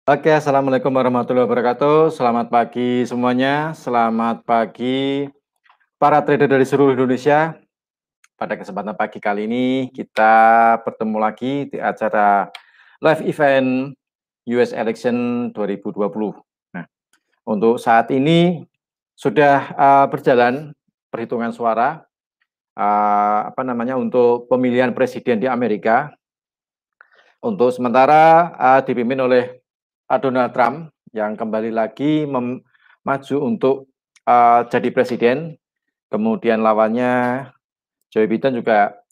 Oke, assalamualaikum warahmatullahi wabarakatuh. Selamat pagi semuanya. Selamat pagi para trader dari seluruh Indonesia. Pada kesempatan pagi kali ini kita bertemu lagi di acara live event US Election 2020. Nah, untuk saat ini sudah berjalan perhitungan suara untuk pemilihan presiden di Amerika. Untuk sementara dipimpin oleh Donald Trump yang kembali lagi maju untuk jadi presiden. Kemudian lawannya Joe Biden juga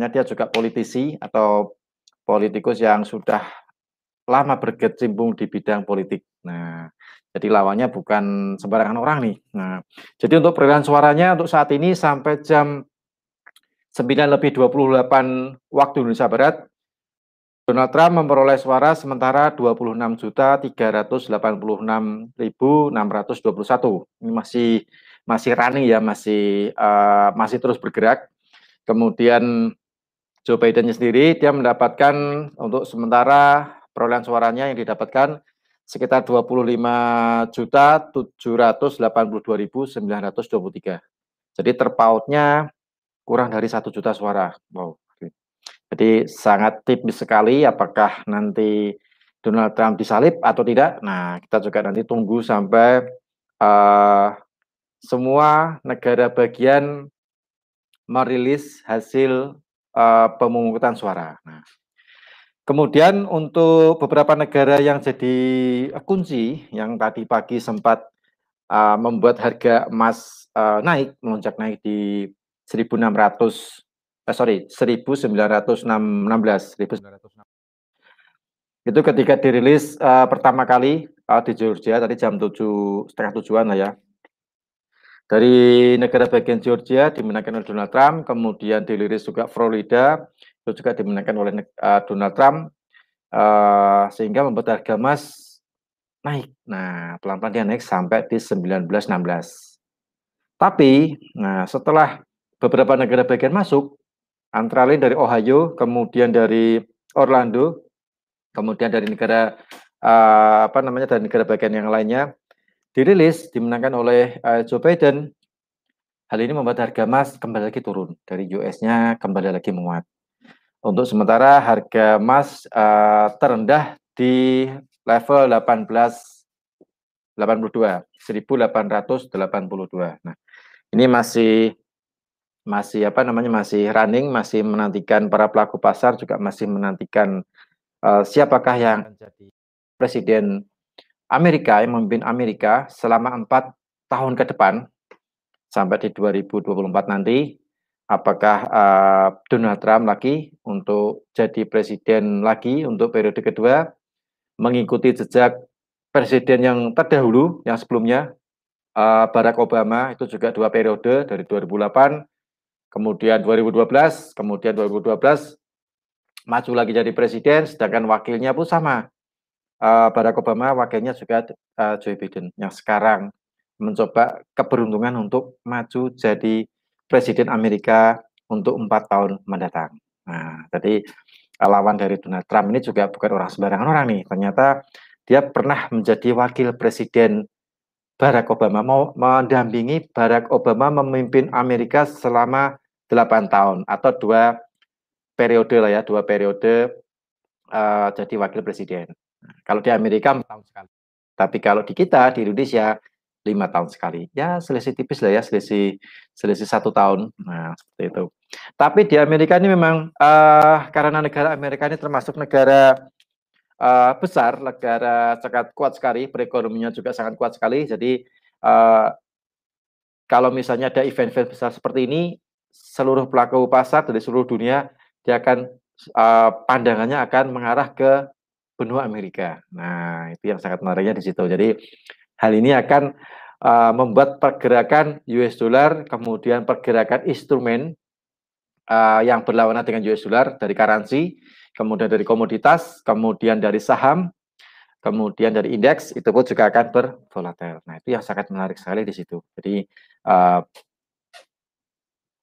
dia juga politisi atau politikus yang sudah lama berkecimpung di bidang politik. Nah, jadi lawannya bukan sembarangan orang nih. Nah, jadi untuk perolehan suaranya untuk saat ini sampai jam 9:28 waktu Indonesia Barat, Donald Trump memperoleh suara sementara 26.386.621. Ini masih running ya, masih terus bergerak. Kemudian Joe Biden sendiri dia mendapatkan untuk sementara perolehan suaranya yang didapatkan sekitar 25.782.923. Jadi terpautnya kurang dari 1 juta suara. Wow. Jadi sangat tipis sekali apakah nanti Donald Trump disalib atau tidak. Nah, kita juga nanti tunggu sampai semua negara bagian merilis hasil pemungutan suara. Nah, kemudian untuk beberapa negara yang jadi kunci yang tadi pagi sempat membuat harga emas melonjak naik di 1916. Itu ketika dirilis pertama kali di Georgia tadi jam 7:30 lah ya. Dari negara bagian Georgia dimenangkan oleh Donald Trump, kemudian dirilis juga Florida itu juga dimenangkan oleh Donald Trump, sehingga membuat harga emas naik. Nah, pelan-pelan dia naik sampai di 1916. Tapi, nah setelah beberapa negara bagian masuk, antara lain dari Ohio, kemudian dari Orlando, kemudian dari negara dari negara bagian yang lainnya dirilis dimenangkan oleh Joe Biden. Hal ini membuat harga emas kembali lagi turun, dari US-nya kembali lagi menguat. Untuk sementara harga emas terendah di level 1882. Nah, ini masih running, masih menantikan para pelaku pasar, juga masih menantikan siapakah yang menjadi presiden Amerika yang memimpin Amerika selama 4 tahun ke depan sampai di 2024 nanti. Apakah Donald Trump lagi untuk jadi presiden lagi untuk periode kedua, mengikuti jejak presiden yang terdahulu yang sebelumnya, Barack Obama itu juga 2 periode dari 2008, kemudian 2012, kemudian 2012 maju lagi jadi presiden, sedangkan wakilnya pun sama. Barack Obama, wakilnya juga Joe Biden yang sekarang mencoba keberuntungan untuk maju jadi presiden Amerika untuk 4 tahun mendatang. Nah, jadi lawan dari Donald Trump ini juga bukan orang sembarangan orang nih. Ternyata dia pernah menjadi wakil presiden Barack Obama, mau mendampingi Barack Obama memimpin Amerika selama 8 tahun atau 2 periode lah ya, 2 periode jadi wakil presiden. Kalau di Amerika 4 tahun sekali. Tapi kalau di kita di Indonesia 5 tahun sekali. Ya selisih tipis lah ya, selisih 1 tahun. Nah, seperti itu. Tapi di Amerika ini memang karena negara Amerika ini termasuk negara besar, negara sangat kuat sekali, perekonomiannya juga sangat kuat sekali. Jadi kalau misalnya ada event-event besar seperti ini, seluruh pelaku pasar dari seluruh dunia dia akan pandangannya akan mengarah ke benua Amerika. Nah, itu yang sangat menariknya di situ. Jadi hal ini akan membuat pergerakan US dollar, kemudian pergerakan instrumen yang berlawanan dengan US dollar dari currency, kemudian dari komoditas, kemudian dari saham, kemudian dari indeks itu pun juga akan bervolatil. Nah, itu yang sangat menarik sekali di situ. Jadi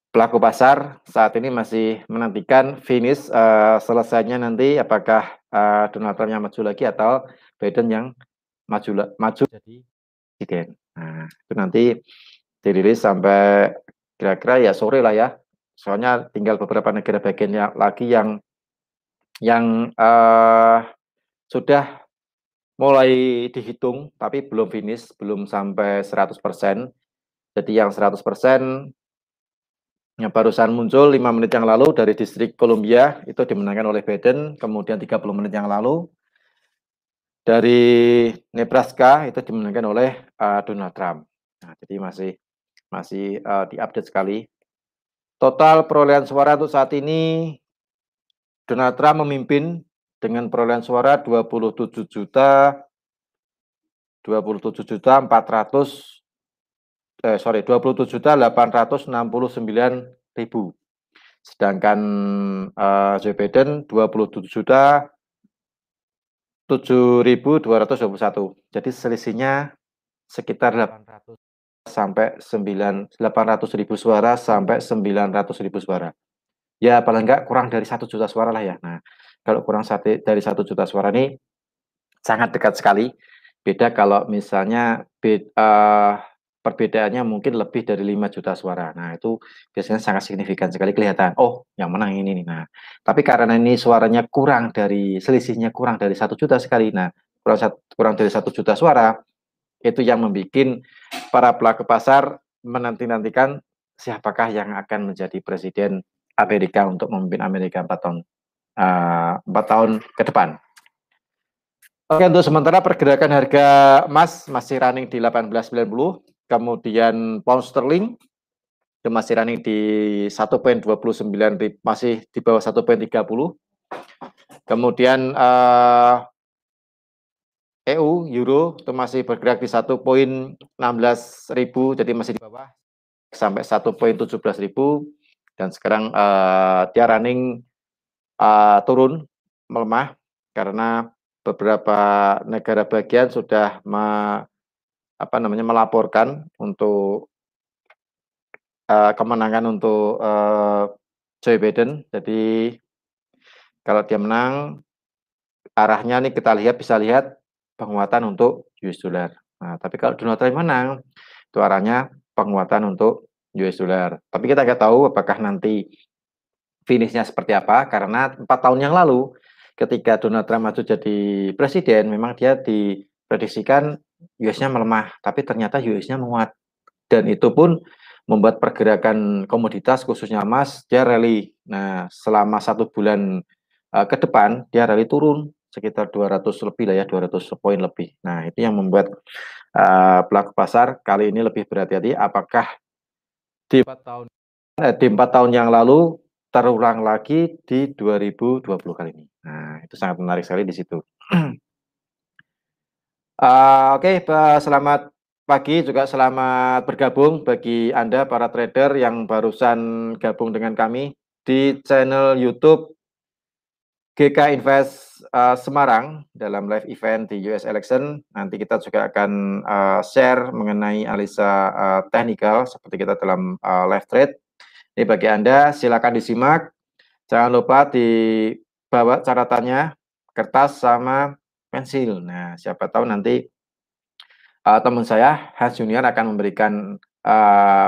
pelaku pasar saat ini masih menantikan finish selesainya nanti apakah Donald Trump yang maju lagi atau Biden yang maju jadi presiden. Nah, itu nanti dirilis sampai kira-kira ya sore lah ya. Soalnya tinggal beberapa negara bagian lagi yang sudah mulai dihitung tapi belum finish, belum sampai 100%. Jadi yang 100% yang barusan muncul 5 menit yang lalu dari distrik Columbia itu dimenangkan oleh Biden, kemudian 30 menit yang lalu dari Nebraska itu dimenangkan oleh Donald Trump. Nah, jadi masih diupdate sekali. Total perolehan suara untuk saat ini Donald Trump memimpin dengan perolehan suara 27 juta 27.869.000. Sedangkan Joe Biden 27.7.221. Jadi selisihnya sekitar 800.000 suara sampai 900.000 suara. Ya paling enggak kurang dari 1 juta suara lah ya. Nah, kalau kurang dari 1 juta suara ini sangat dekat sekali. Beda kalau misalnya perbedaannya mungkin lebih dari 5 juta suara. Nah, itu biasanya sangat signifikan sekali kelihatan. Oh, yang menang ini nih. Nah, tapi karena ini suaranya selisihnya kurang dari 1 juta sekali. Nah, kurang dari 1 juta suara, itu yang membuat para pelaku pasar menanti-nantikan siapakah yang akan menjadi presiden Amerika untuk memimpin Amerika 4 tahun ke depan. Oke, untuk sementara pergerakan harga emas masih running di 18.90, kemudian pound sterling itu masih running di 1,29, masih di bawah 1,30. Kemudian EU euro itu masih bergerak di 1,16.000, jadi masih di bawah sampai 1,17.000, dan sekarang dia running turun, melemah karena beberapa negara bagian sudah melaporkan untuk kemenangan untuk Joe Biden. Jadi kalau dia menang, arahnya nih kita bisa lihat penguatan untuk US dollar. Nah, tapi kalau Donald Trump menang, itu arahnya penguatan untuk US dollar. Tapi kita nggak tahu apakah nanti finishnya seperti apa, karena 4 tahun yang lalu ketika Donald Trump maju jadi presiden, memang dia diprediksikan US-nya melemah, tapi ternyata US-nya menguat. Dan itu pun membuat pergerakan komoditas khususnya emas dia rally. Nah, selama 1 bulan ke depan dia rally turun sekitar 200 lebih lah ya, 200 poin lebih. Nah, itu yang membuat pelaku pasar kali ini lebih berhati-hati apakah di 4 tahun yang lalu terulang lagi di 2020 kali ini. Nah, itu sangat menarik sekali di situ. Oke, selamat pagi, juga selamat bergabung bagi Anda para trader yang barusan gabung dengan kami di channel YouTube GK Invest Semarang dalam live event di US Election. Nanti kita juga akan share mengenai analisa technical seperti kita dalam live trade. Ini bagi Anda, silakan disimak. Jangan lupa dibawa catatannya, kertas sama pensil. Nah, siapa tahu nanti teman saya, Hans Junior, akan memberikan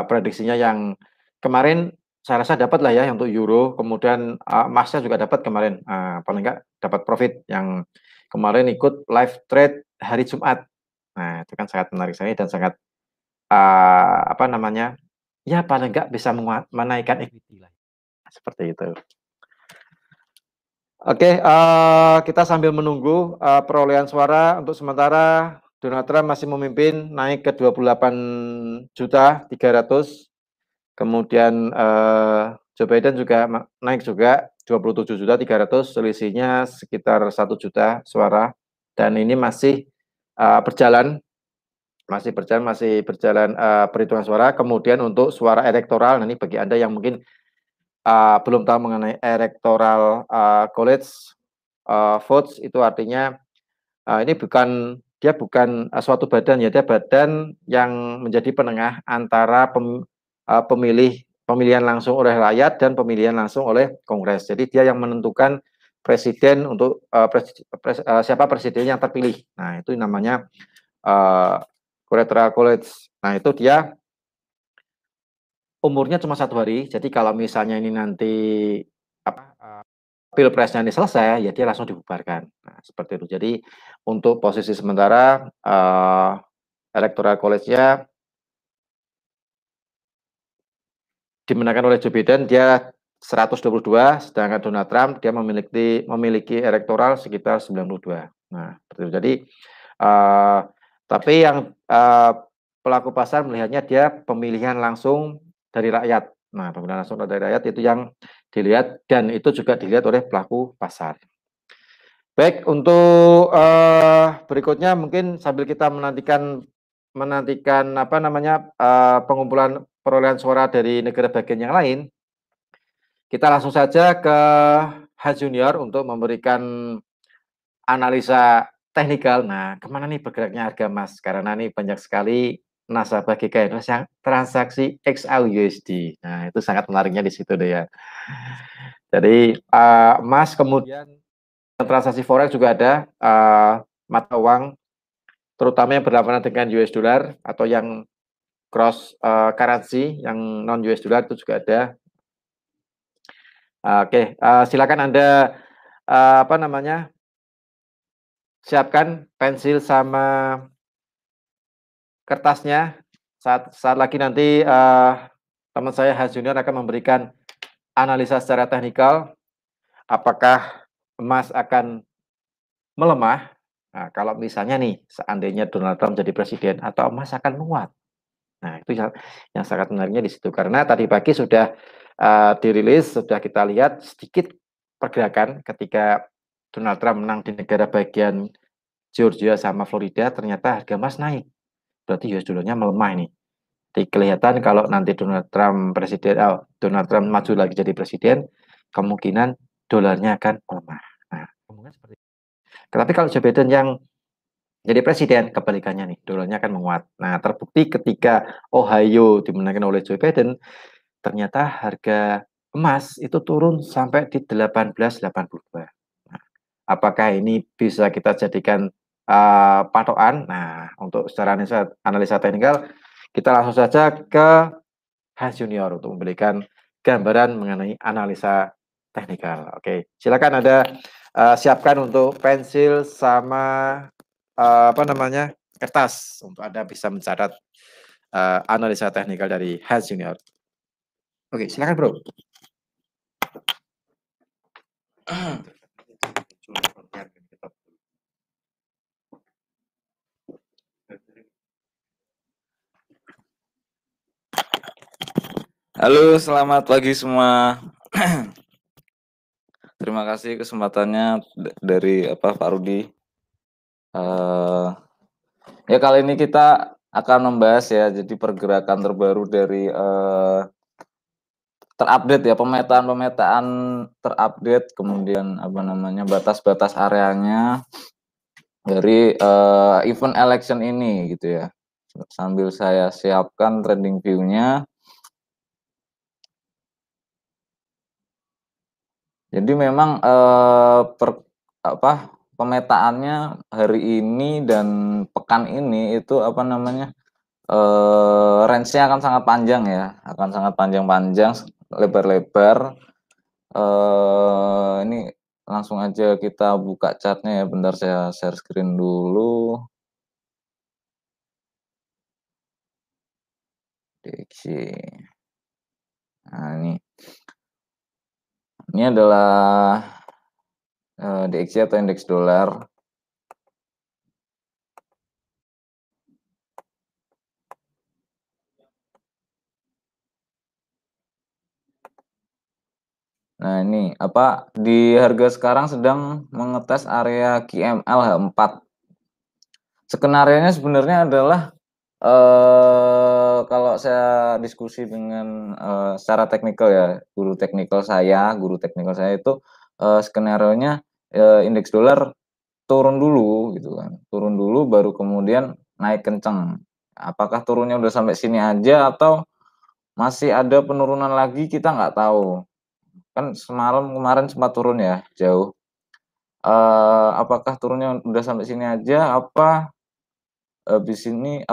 prediksinya yang kemarin saya rasa dapat lah ya untuk euro, kemudian emasnya juga dapat kemarin, paling enggak dapat profit yang kemarin ikut live trade hari Jumat. Nah, itu kan sangat menarik sekali dan sangat ya paling enggak bisa menaikkan equity lah, seperti itu. Oke, kita sambil menunggu perolehan suara. Untuk sementara Donald Trump masih memimpin, naik ke 28.300.000. Kemudian Joe Biden juga naik juga 27.300.000, selisihnya sekitar 1 juta suara. Dan ini masih berjalan perhitungan suara. Kemudian untuk suara elektoral, ini bagi Anda yang mungkin belum tahu mengenai electoral college votes, itu artinya ini bukan suatu badan ya, dia badan yang menjadi penengah antara pemilih pemilihan langsung oleh rakyat dan pemilihan langsung oleh Kongres. Jadi dia yang menentukan presiden untuk siapa presiden yang terpilih. Nah, itu namanya Electoral College. Nah, itu dia umurnya cuma 1 hari. Jadi kalau misalnya ini nanti apa pilpresnya ini selesai, ya dia langsung dibubarkan. Nah, seperti itu. Jadi untuk posisi sementara Electoral College-nya dimenangkan oleh Joe Biden, dia 122, sedangkan Donald Trump dia memiliki elektoral sekitar 92. Nah, seperti itu. Jadi tapi yang pelaku pasar melihatnya dia pemilihan langsung dari rakyat. Nah, pemilihan langsung dari rakyat itu yang dilihat dan itu juga dilihat oleh pelaku pasar. Baik, untuk berikutnya mungkin sambil kita menantikan apa namanya pengumpulan perolehan suara dari negara bagian yang lain, kita langsung saja ke Hans Junior untuk memberikan analisa teknikal. Nah, kemana nih bergeraknya harga emas? Karena nih banyak sekali nasabah GKINVEST yang transaksi XAUUSD. Nah, itu sangat menariknya di situ deh ya. Jadi emas kemudian transaksi forex juga ada mata uang terutama yang berlawanan dengan US dollar atau yang cross currency yang non US dollar itu juga ada. Oke, silakan Anda apa namanya? Siapkan pensil sama kertasnya. Saat lagi nanti teman saya Hans Junior akan memberikan analisa secara teknikal apakah emas akan melemah. Nah, kalau misalnya nih seandainya Donald Trump jadi presiden atau emas akan menguat. Nah, itu yang sangat menariknya di situ karena tadi pagi sudah dirilis, sudah kita lihat sedikit pergerakan ketika Donald Trump menang di negara bagian Georgia sama Florida, ternyata harga emas naik. Berarti US dollarnya melemah ini. Jadi kelihatan kalau nanti Donald Trump maju lagi jadi presiden, kemungkinan dolarnya akan melemah. Nah, kemungkinan seperti itu. Tapi kalau Joe Biden yang jadi presiden, kebalikannya nih, dolarnya akan menguat. Nah, terbukti ketika Ohio dimenangkan oleh Joe Biden, ternyata harga emas itu turun sampai di 1882. Nah, apakah ini bisa kita jadikan patokan? Nah, untuk secara analisa teknikal, kita langsung saja ke Hans Junior untuk memberikan gambaran mengenai analisa teknikal. Oke, silakan Anda siapkan untuk pensil sama apa namanya kertas untuk Anda bisa mencatat analisa teknikal dari Hans Junior. Oke, silakan Bro. Halo, selamat pagi semua. Terima kasih kesempatannya dari Pak Rudi. Ya kali ini kita akan membahas ya, jadi pergerakan terbaru dari terupdate ya, pemetaan terupdate, kemudian apa namanya batas-batas areanya dari event election ini gitu ya. Sambil saya siapkan trending view-nya. Jadi memang pemetaannya hari ini dan pekan ini itu apa namanya range-nya akan sangat panjang ya, akan sangat panjang-panjang, lebar-lebar. Ini langsung aja kita buka chartnya ya, bentar saya share screen dulu. DXY. Nah ini adalah DXY atau indeks dolar. Nah ini di harga sekarang sedang mengetes area QML H4. Skenarionya sebenarnya adalah kalau saya diskusi dengan secara teknikal ya, guru teknikal saya itu skenarionya indeks dolar turun dulu gitu kan. Turun dulu baru kemudian naik kenceng. Apakah turunnya udah sampai sini aja atau masih ada penurunan lagi kita nggak tahu. Kan kemarin sempat turun ya, jauh. Apakah turunnya udah sampai sini aja, apa habis ini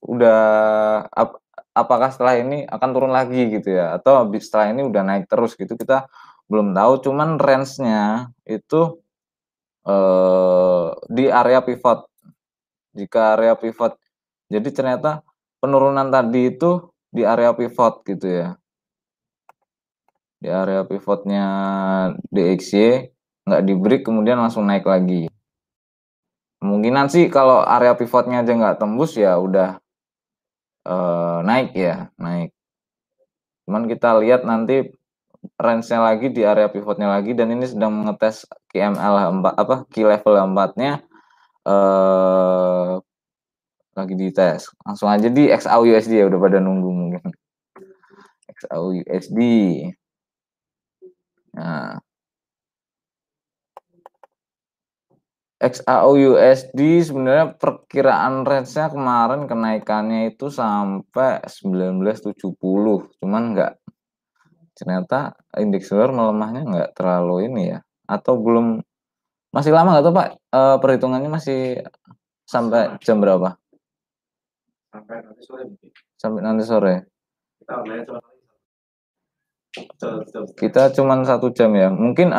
udah apakah setelah ini akan turun lagi gitu ya, atau setelah ini udah naik terus gitu, kita belum tahu. Cuman range-nya itu, di area pivot. Jika area pivot, jadi ternyata penurunan tadi itu di area pivot gitu ya. Di area pivotnya DXY, nggak di-break kemudian langsung naik lagi. Kemungkinan sih kalau area pivotnya aja nggak tembus ya udah naik ya, naik. Cuman kita lihat nanti range-nya lagi di area pivotnya lagi, dan ini sedang mengetes KML 4 key level 4-nya lagi dites. Langsung aja di XAUUSD ya, udah pada nunggu mungkin. XAUUSD. Nah, XAUUSD sebenarnya perkiraan range-nya kemarin kenaikannya itu sampai 1970, cuman nggak, ternyata indeks dolar melemahnya nggak terlalu ini ya, atau belum, masih lama nggak tuh Pak, perhitungannya masih sampai jam berapa? Sampai nanti sore mungkin. Sampai nanti sore. Kita online Kita cuman 1 jam ya. Mungkin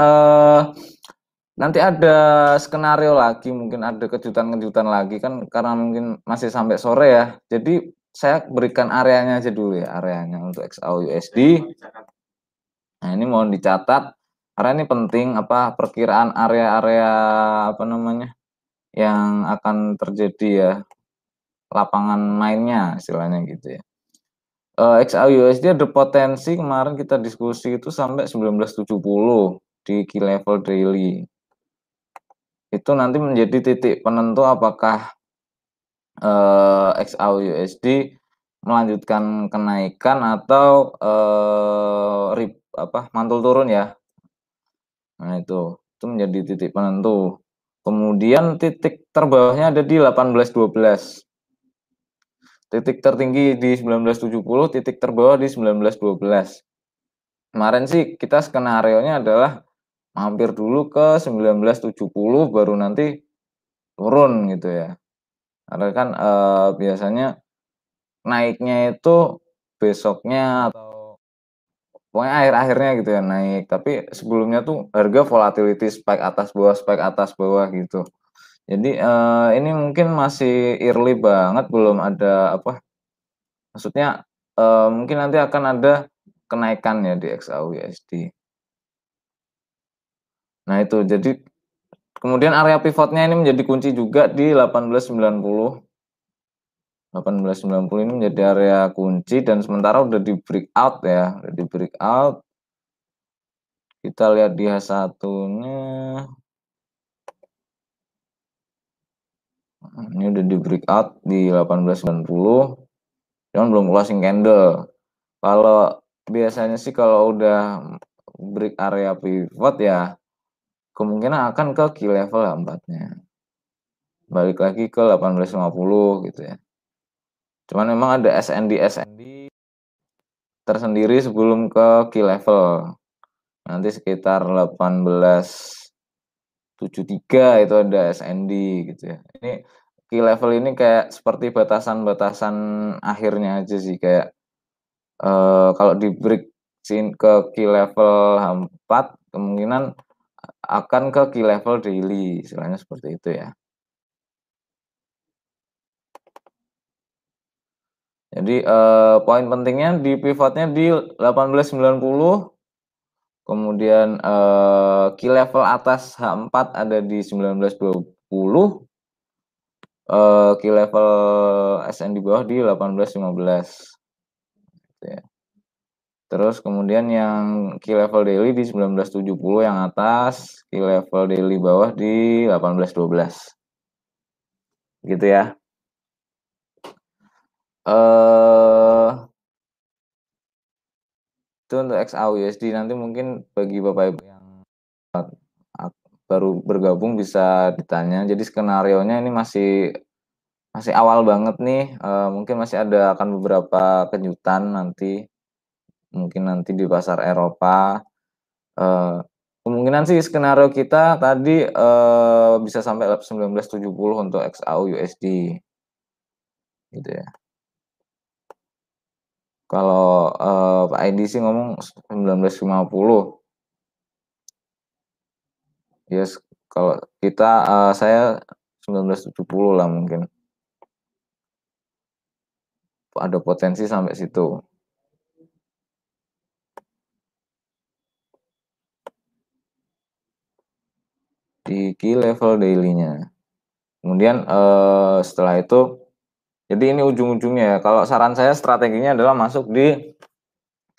nanti ada skenario lagi, mungkin ada kejutan-kejutan lagi kan, karena mungkin masih sampai sore ya. Jadi saya berikan areanya aja dulu ya, areanya untuk XAUUSD. Nah, ini mohon dicatat karena ini penting, perkiraan area-area yang akan terjadi ya, lapangan mainnya istilahnya gitu ya. XAUUSD ada potensi, kemarin kita diskusi itu sampai 1970 di key level daily. Itu nanti menjadi titik penentu apakah XAUUSD melanjutkan kenaikan atau mantul turun ya. Nah, itu menjadi titik penentu. Kemudian titik terbawahnya ada di 1812. Titik tertinggi di 1970, titik terbawah di 1912. Kemarin sih kita skenarionya adalah mampir dulu ke 1970 baru nanti turun gitu ya. Karena kan biasanya naiknya itu besoknya atau pokoknya akhir-akhirnya gitu ya naik. Tapi sebelumnya tuh harga volatility spike atas bawah gitu. Jadi ini mungkin masih early banget, belum ada maksudnya mungkin nanti akan ada kenaikan ya di XAUUSD. Nah itu, jadi kemudian area pivotnya ini menjadi kunci juga di 1890. 1890 ini menjadi area kunci, dan sementara udah di breakout ya, udah di breakout. Kita lihat di H1-nya. Ini udah di breakout di 1890. Cuman belum closing candle. Kalau biasanya sih kalau udah break area pivot ya kemungkinan akan ke key level 4-nya. Balik lagi ke 1850 gitu ya. Cuman memang ada SND tersendiri sebelum ke key level. Nanti sekitar 1873 itu ada SND gitu ya. Ini key level ini kayak seperti batasan-batasan akhirnya aja sih, kayak kalau di break ke key level 4 kemungkinan akan ke key level daily, istilahnya seperti itu ya. Jadi poin pentingnya di pivotnya di 1890, kemudian key level atas H4 ada di 1920, key level SN di bawah di 1815 gitu ya. Terus kemudian yang key level daily di 1970 yang atas, key level daily bawah di 1812. Gitu ya. Itu untuk XAUUSD. Nanti mungkin bagi Bapak Ibu yang baru bergabung bisa ditanya. Jadi skenarionya ini masih masih awal banget nih, mungkin masih ada akan beberapa kejutan nanti, mungkin nanti di pasar Eropa, eee, kemungkinan sih skenario kita tadi, bisa sampai 1970 untuk XAU USD, gitu ya. Kalau, Pak Edi sih ngomong 1950, yes, kalau kita, saya 1970 lah mungkin, ada potensi sampai situ, di key level daily-nya. Kemudian, setelah itu jadi ini ujung-ujungnya ya, kalau saran saya strateginya adalah masuk di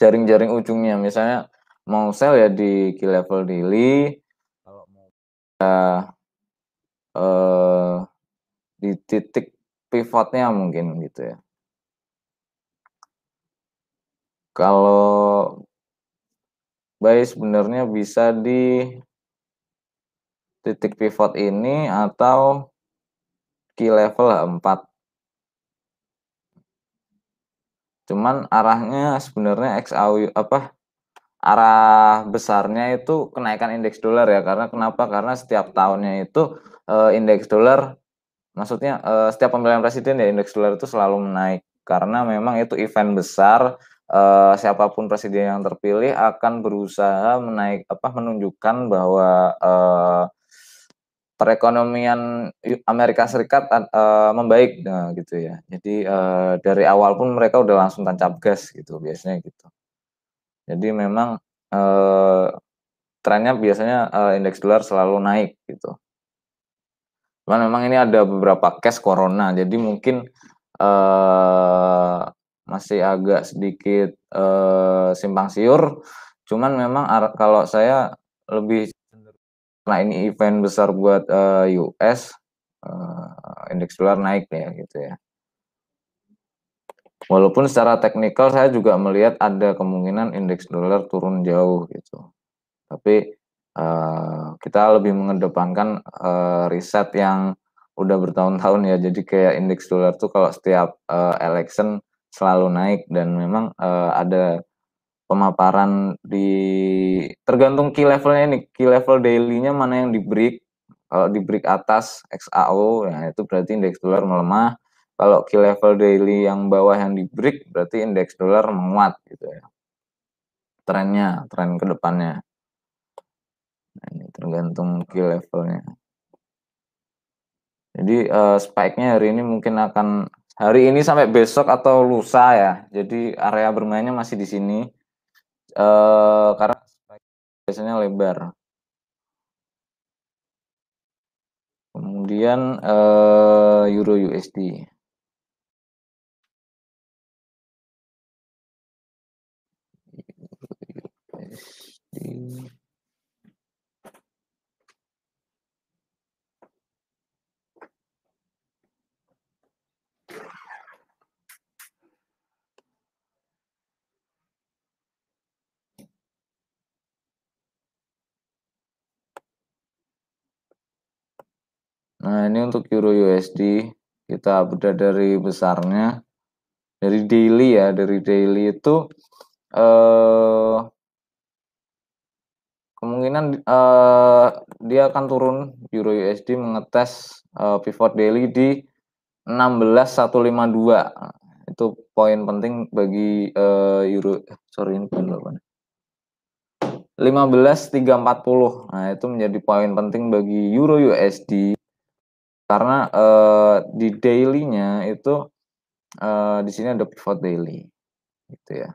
jaring-jaring ujungnya, misalnya mau sell ya di key level daily, kalau mau eee, di titik pivotnya mungkin gitu ya. Kalau buy sebenarnya bisa di titik pivot ini atau key level H4. Cuman arahnya sebenarnya XAU arah besarnya itu kenaikan indeks dolar ya, karena kenapa? Karena setiap tahunnya itu, indeks dolar maksudnya, setiap pemilihan presiden ya indeks dolar itu selalu menaik. Karena memang itu event besar, siapa presiden yang terpilih akan berusaha menunjukkan bahwa, perekonomian Amerika Serikat membaik, nah gitu ya. Jadi, dari awal pun mereka udah langsung tancap gas gitu, biasanya gitu. Jadi memang, eee, trennya biasanya, indeks dolar selalu naik gitu. Cuman memang ini ada beberapa case corona, jadi mungkin, eee, masih agak sedikit, simpang siur, cuman memang kalau saya lebih karena ini event besar buat, US, indeks dolar naik ya gitu ya. Walaupun secara teknikal saya juga melihat ada kemungkinan indeks dolar turun jauh gitu. Tapi, kita lebih mengedepankan, riset yang udah bertahun-tahun ya. Jadi kayak indeks dolar tuh kalau setiap, election selalu naik dan memang, ada pemaparan tergantung key level-nya ini, key level daily-nya mana yang di-break. Kalau di-break atas XAO, nah itu berarti indeks dolar melemah. Kalau key level daily yang bawah yang di-break berarti indeks dolar menguat gitu ya. Tren ke depannya. Nah, ini tergantung key levelnya. Jadi, spike-nya hari ini mungkin akan hari ini sampai besok atau lusa ya. Jadi area bermainnya masih di sini, karena spike biasanya lebar. Kemudian, Euro USD. USD. Nah, ini untuk Euro USD, kita bedah dari besarnya, dari daily ya, dari daily itu, eh kemungkinan, dia akan turun Euro USD mengetes, pivot daily di 16.152. Itu poin penting bagi, Euro sorry ini poin berapa nih? 15.340. Nah, itu menjadi poin penting bagi Euro USD karena, di daily-nya itu, di sini ada pivot daily, gitu ya.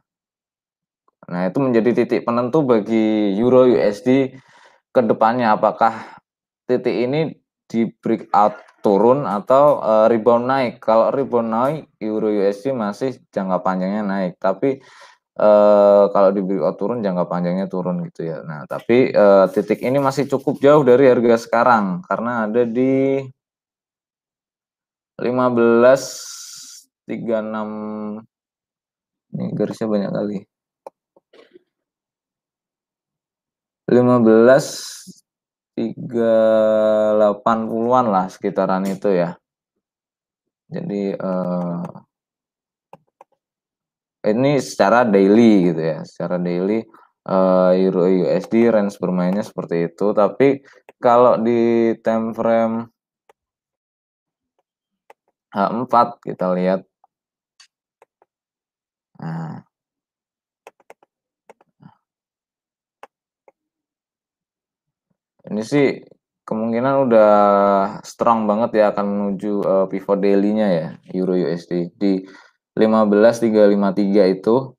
Nah, itu menjadi titik penentu bagi Euro USD ke depannya, apakah titik ini di breakout turun atau, rebound naik. Kalau rebound naik, Euro USD masih jangka panjangnya naik, tapi, kalau di breakout turun, jangka panjangnya turun gitu ya. Nah, tapi, titik ini masih cukup jauh dari harga sekarang, karena ada di 15.36, ini garisnya banyak kali. 15.380-an lah sekitaran itu ya. Jadi ini secara daily gitu ya, secara daily Euro USD range bermainnya seperti itu. Tapi kalau di time frame H4 kita lihat, nah ini sih kemungkinan udah strong banget ya akan menuju pivot daily-nya ya Euro USD di 15.353 itu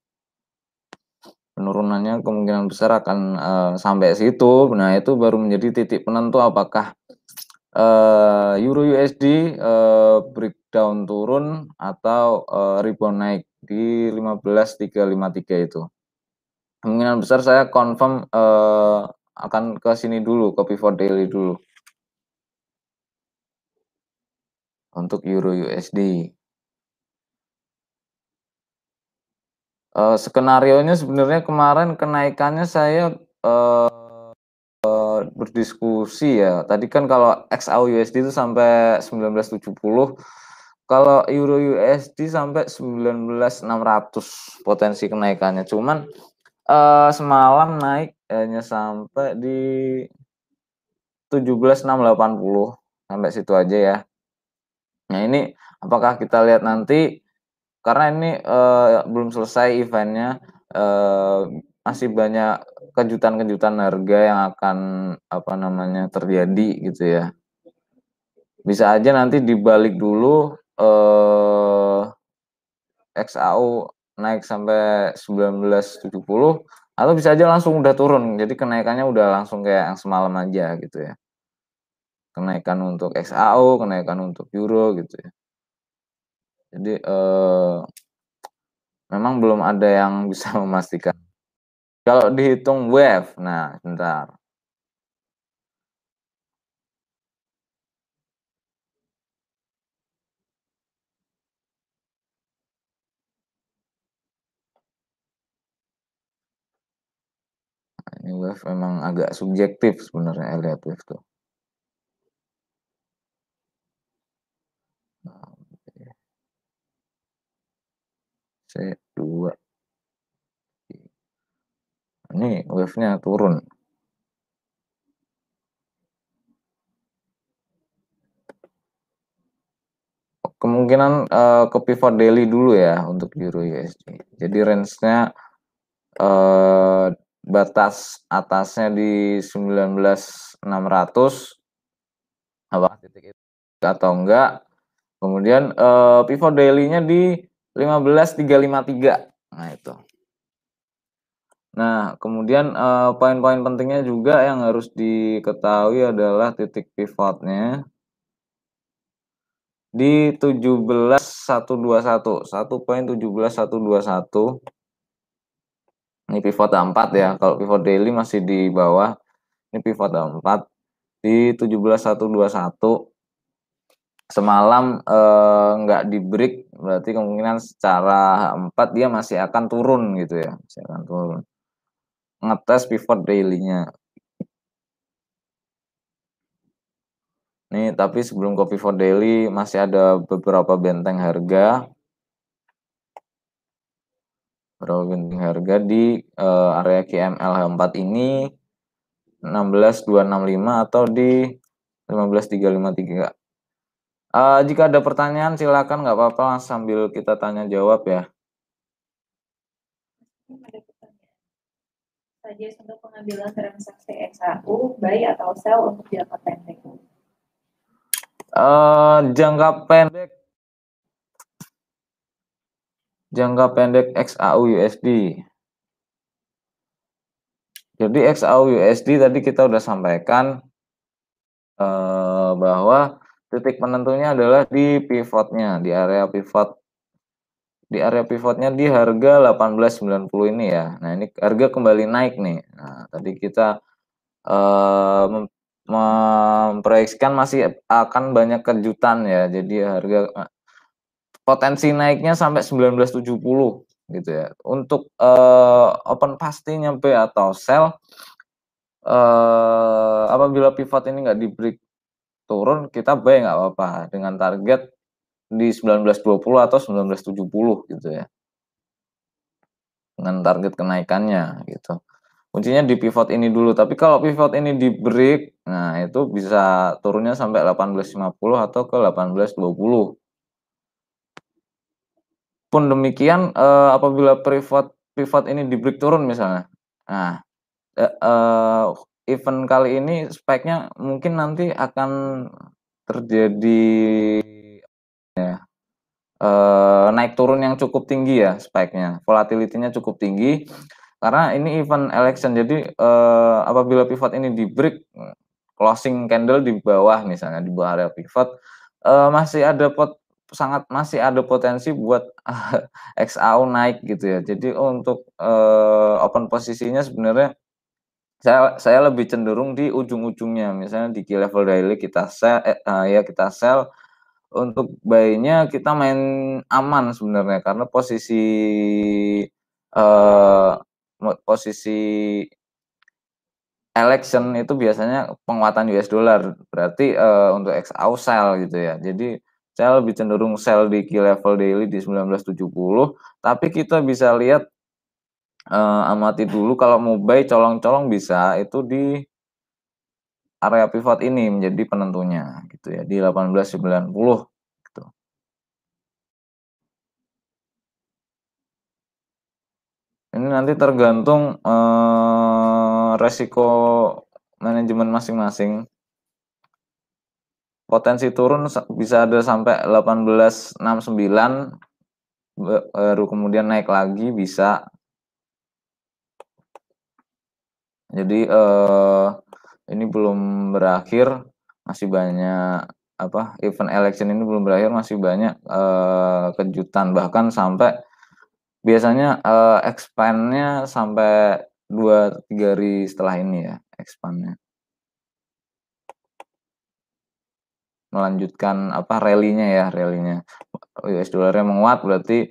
penurunannya kemungkinan besar akan sampai situ. Nah, itu baru menjadi titik penentu apakah Euro USD breakdown turun atau rebound naik di 15.353 itu. Kemungkinan besar saya confirm akan ke sini dulu, ke pivot daily dulu untuk Euro USD. Skenarionya sebenarnya kemarin kenaikannya saya berdiskusi ya. Tadi kan kalau XAU USD itu sampai 1970, kalau Euro USD sampai 19.600 potensi kenaikannya. Cuman semalam naik hanya sampai di 17.680 sampai situ aja ya. Nah, ini apakah kita lihat nanti karena ini belum selesai eventnya, masih banyak kejutan-kejutan harga yang akan terjadi gitu ya. Bisa aja nanti dibalik dulu XAU naik sampai 1970 atau bisa aja langsung udah turun. Jadi kenaikannya udah langsung kayak yang semalam aja gitu ya. Kenaikan untuk XAU, kenaikan untuk euro gitu ya. Jadi memang belum ada yang bisa memastikan. Kalau dihitung wave, nah bentar. Ini wave memang agak subjektif sebenarnya Elliott wave tuh. C2. Ini wave-nya turun. Kemungkinan ke pivot daily dulu ya untuk Euro USD. Jadi range-nya batas atasnya di 19.600 apakah titik itu atau enggak. Kemudian pivot daily-nya di 15.353. Nah, itu. Nah, kemudian poin-poin pentingnya juga yang harus diketahui adalah titik pivotnya di 17.121, 1.17121. Ini pivot 4 ya. Kalau pivot daily masih di bawah. Ini pivot 4 di 17.121. Semalam nggak di break, berarti kemungkinan secara 4 dia masih akan turun gitu ya. Masih akan turun. Ngetes pivot daily-nya. Nih, tapi sebelum ke pivot daily masih ada beberapa benteng harga. Beberapa benteng harga di area QML H4 ini 16.265 atau di 15.353. Jika ada pertanyaan silakan, nggak apa-apa sambil kita tanya jawab ya. Ada pertanyaan. Suggest untuk pengambilan transaksi XAU, buy atau sell untuk jangka pendek? Jangka pendek XAU USD. Jadi XAU USD tadi kita udah sampaikan bahwa titik penentunya adalah di pivotnya, di area pivotnya di harga 18.90 ini ya. Nah, ini harga kembali naik nih. Nah, tadi kita memproyeksikan masih akan banyak kejutan ya. Jadi harga potensi naiknya sampai 19.70 gitu ya. Untuk open pastinya B atau sell apabila pivot ini nggak di break turun, kita buy nggak apa-apa dengan target di 1920 atau 1970 gitu ya. Dengan target kenaikannya gitu. Kuncinya di pivot ini dulu, tapi kalau pivot ini di break, nah itu bisa turunnya sampai 1850 atau ke 1820. Pun demikian apabila pivot ini di break turun misalnya. Nah, event kali ini spike-nya mungkin nanti akan terjadi naik turun yang cukup tinggi ya spike-nya, volatility-nya cukup tinggi karena ini event election. Jadi apabila pivot ini di break closing candle di bawah misalnya di bawah area pivot, masih ada potensi buat XAU naik gitu ya. Jadi untuk open posisinya sebenarnya saya lebih cenderung di ujung-ujungnya, misalnya di key level daily kita sell. Untuk buy-nya kita main aman sebenarnya karena eee, posisi election itu biasanya penguatan US dollar, berarti untuk XAU sell gitu ya. Jadi saya lebih cenderung sell di key level daily di 1970, tapi kita bisa lihat, amati dulu kalau mau buy colong-colong bisa itu di area pivot ini menjadi penentunya gitu ya, di 1890 gitu. Ini nanti tergantung, resiko manajemen masing-masing. Potensi turun bisa ada sampai 1869, baru kemudian naik lagi bisa. Jadi, ini belum berakhir, masih banyak event election ini belum berakhir, masih banyak, kejutan, bahkan sampai biasanya, expand-nya sampai 2-3 hari setelah ini ya, expand-nya. Melanjutkan rally-nya ya, rally-nya. US dollar-nya menguat berarti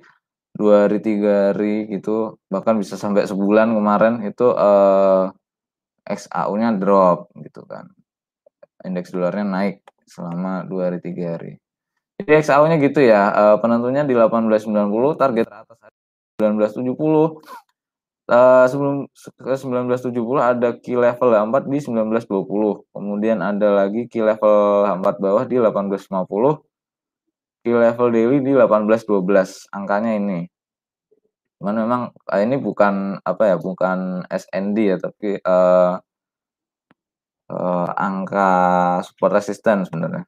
2 hari, 3 hari gitu, bahkan bisa sampai sebulan kemarin itu, XAU-nya drop gitu kan. Indeks dolarnya naik selama 2 hari, 3 hari. Jadi XAU-nya gitu ya, penentunya di 1890, target atas 1970. Sebelum ke 1970 ada key level H4 di 1920, kemudian ada lagi key level H4 bawah di 1850, key level daily di 1812, angkanya ini. Cuman memang ini bukan bukan SND ya, tapi angka support resistance sebenarnya.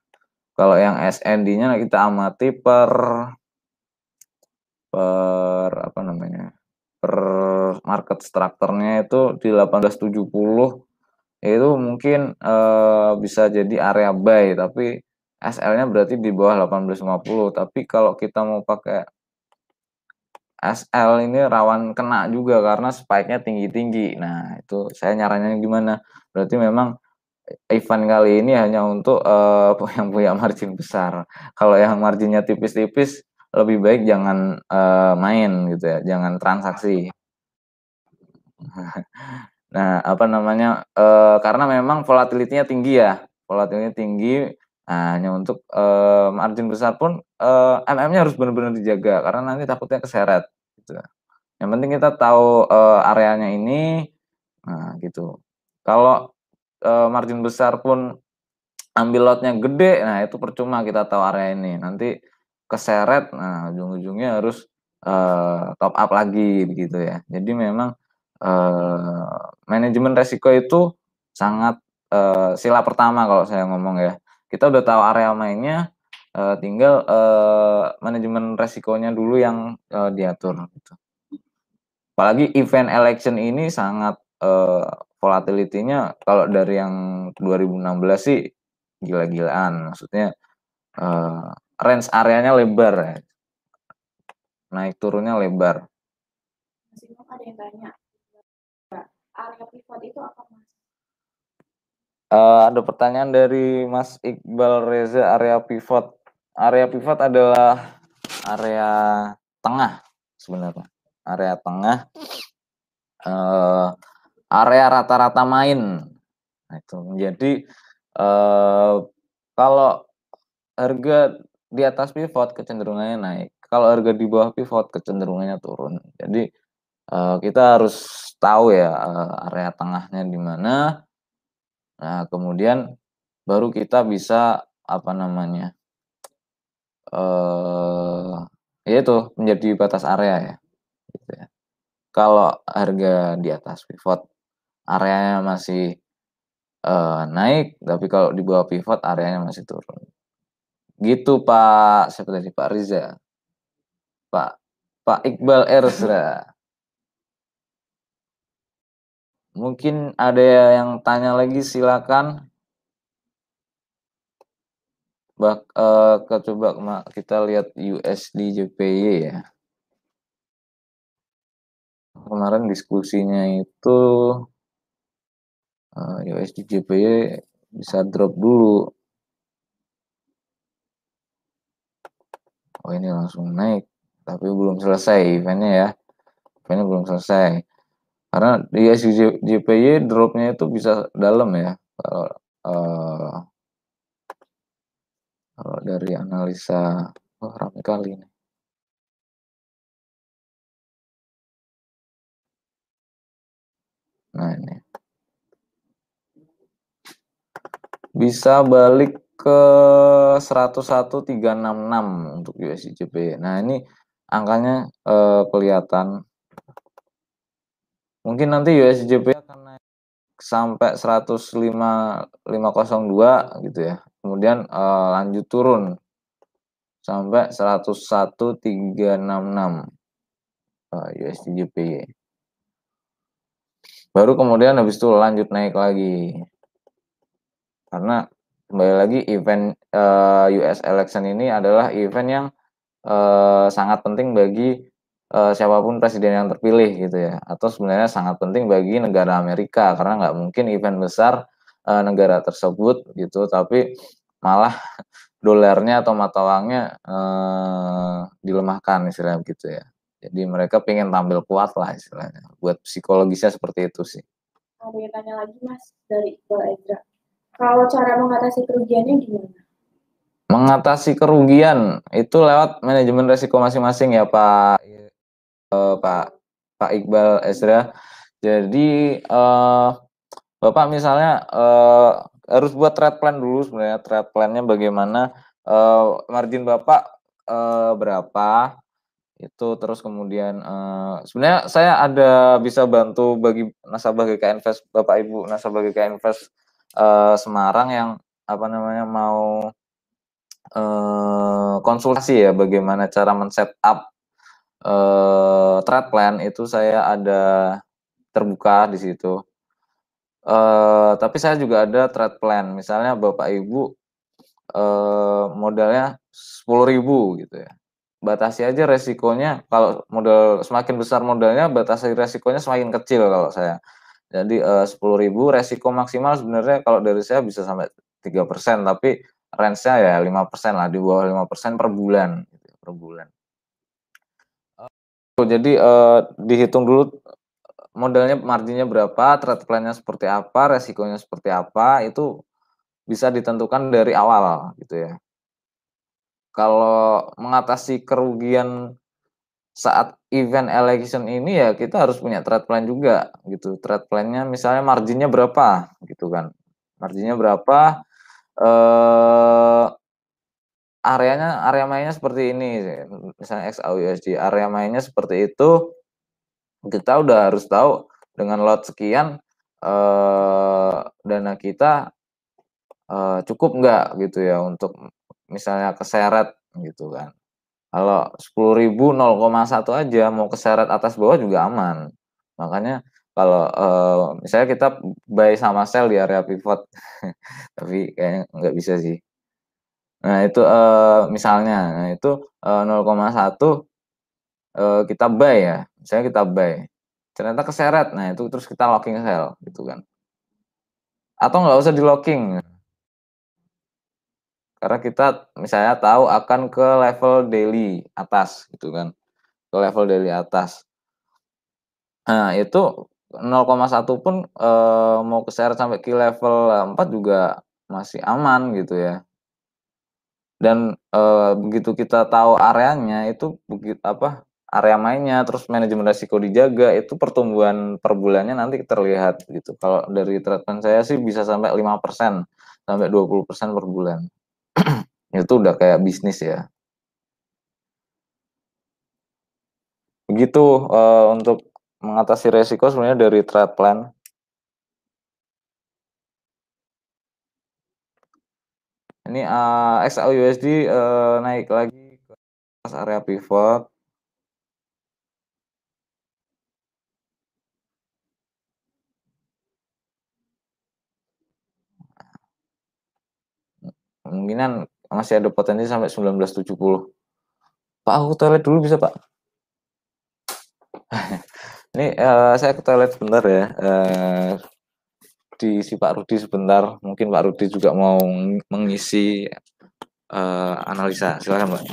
Kalau yang SND-nya kita amati per per market structure-nya itu di 1870 itu mungkin, bisa jadi area buy, tapi SL-nya berarti di bawah 1850. Tapi kalau kita mau pakai SL ini rawan kena juga karena spike-nya tinggi-tinggi. Nah, itu saya nyaraninnya gimana, berarti memang event kali ini hanya untuk, yang punya margin besar. Kalau yang marginnya tipis-tipis, lebih baik jangan, main gitu ya, jangan transaksi. Nah, karena memang volatility-nya tinggi ya, volatility-nya tinggi. Nah, hanya untuk, margin besar pun, MM-nya harus benar-benar dijaga karena nanti takutnya keseret gitu. Yang penting kita tahu, areanya ini, nah gitu. Kalau, margin besar pun ambil lotnya gede, nah itu percuma kita tahu area ini, nanti keseret, nah ujung-ujungnya harus, top up lagi begitu ya. Jadi memang, manajemen resiko itu sangat, sila pertama kalau saya ngomong ya. Kita udah tahu area mainnya, tinggal, manajemen resikonya dulu yang, diatur gitu. Apalagi event election ini sangat, volatility-nya kalau dari yang 2016 sih gila-gilaan, maksudnya, range areanya lebar ya, naik turunnya lebar. Mas Imam ada yang tanya, area pivot itu apa Mas? Ada pertanyaan dari Mas Iqbal Reza, area pivot. Area pivot adalah area tengah sebenarnya, area tengah, area rata-rata main. Nah itu, jadi, kalau harga di atas pivot kecenderungannya naik. Kalau harga di bawah pivot kecenderungannya turun. Jadi kita harus tahu ya area tengahnya di mana. Nah, kemudian baru kita bisa apa namanya? Ya itu menjadi batas area ya, gitu ya. Kalau harga di atas pivot areanya masih naik, tapi kalau di bawah pivot areanya masih turun. Gitu Pak, siapa tadi? Pak Riza. Pak Pak Iqbal Ersra. Mungkin ada yang tanya lagi, silakan. Coba kita lihat USD JPY ya. Kemarin diskusinya itu USD JPY bisa drop dulu. Oh ini langsung naik, tapi belum selesai eventnya ya. Eventnya belum selesai. Karena di USD JPY dropnya itu bisa dalam ya. Kalau dari analisa, ramai kali ini. Nah ini bisa balik ke 101.366 untuk USD JPY. Nah ini angkanya kelihatan. Mungkin nanti USD JPY akan naik sampai 105.502 gitu ya. Kemudian lanjut turun sampai 101.366 USD JPY. Baru kemudian habis itu lanjut naik lagi. Karena kembali lagi event US election ini adalah event yang sangat penting bagi siapapun presiden yang terpilih gitu ya, atau sebenarnya sangat penting bagi negara Amerika, karena nggak mungkin event besar negara tersebut gitu, tapi malah dolarnya atau mata uangnya dilemahkan istilahnya begitu ya. Jadi mereka pengen tampil kuat lah istilahnya, buat psikologisnya seperti itu sih. Ada yang tanya lagi Mas dari Iqbal Ezra. Kalau cara mengatasi kerugiannya gimana? Mengatasi kerugian itu lewat manajemen resiko masing-masing ya Pak Iqbal Ezra. Jadi Bapak misalnya harus buat trade plan dulu sebenarnya. Trade plannya bagaimana, margin Bapak berapa itu, terus kemudian sebenarnya saya ada bisa bantu bagi nasabah GK Invest, Bapak Ibu nasabah GK Invest Semarang yang apa namanya mau konsultasi ya bagaimana cara men-set up trade plan, itu saya ada terbuka di situ. Tapi saya juga ada trade plan, misalnya Bapak Ibu modalnya 10.000 gitu ya. Batasi aja resikonya, kalau modal semakin besar modalnya, batasi resikonya semakin kecil kalau saya. Jadi 10.000 resiko maksimal sebenarnya kalau dari saya bisa sampai 3%, tapi range-nya ya 5% lah, di bawah 5% per bulan gitu, per bulan. Jadi dihitung dulu modalnya, marginnya berapa, trade plan-nya seperti apa, resikonya seperti apa, itu bisa ditentukan dari awal gitu ya. Kalau mengatasi kerugian saat event election ini ya kita harus punya trade plan juga gitu. Trade plan-nya misalnya marginnya berapa gitu kan. Marginnya berapa, area mainnya seperti ini, misalnya XAUUSD, area mainnya seperti itu, kita udah harus tahu dengan lot sekian dana kita cukup nggak gitu ya untuk misalnya keseret gitu kan. Kalau 10.000 0,1 aja mau keseret atas bawah juga aman. Makanya kalau misalnya kita buy sama sell di area pivot, tapi kayaknya nggak bisa sih. Nah itu misalnya, nah itu 0,1 kita buy ya, misalnya kita buy, ternyata keseret, nah itu terus kita locking sell gitu kan. Atau nggak usah di locking, karena kita misalnya tahu akan ke level daily atas gitu kan, ke level daily atas. Nah itu 0,1 pun mau keseret sampai ke level 4 juga masih aman gitu ya. Dan begitu kita tahu areanya itu begitu area mainnya, terus manajemen risiko dijaga, itu pertumbuhan per bulannya nanti terlihat gitu. Kalau dari treatment saya sih bisa sampai 5% sampai 20% per bulan. Itu udah kayak bisnis ya. Begitu untuk mengatasi resiko sebenarnya dari trade plan. Ini XAUUSD naik lagi ke atas area pivot. Kemungkinan masih ada potensi sampai 1970. Pak, aku toilet dulu bisa, Pak? Ini saya ke toilet sebentar ya. Diisi Pak Rudi sebentar. Mungkin Pak Rudi juga mau mengisi analisa. Silakan, Pak.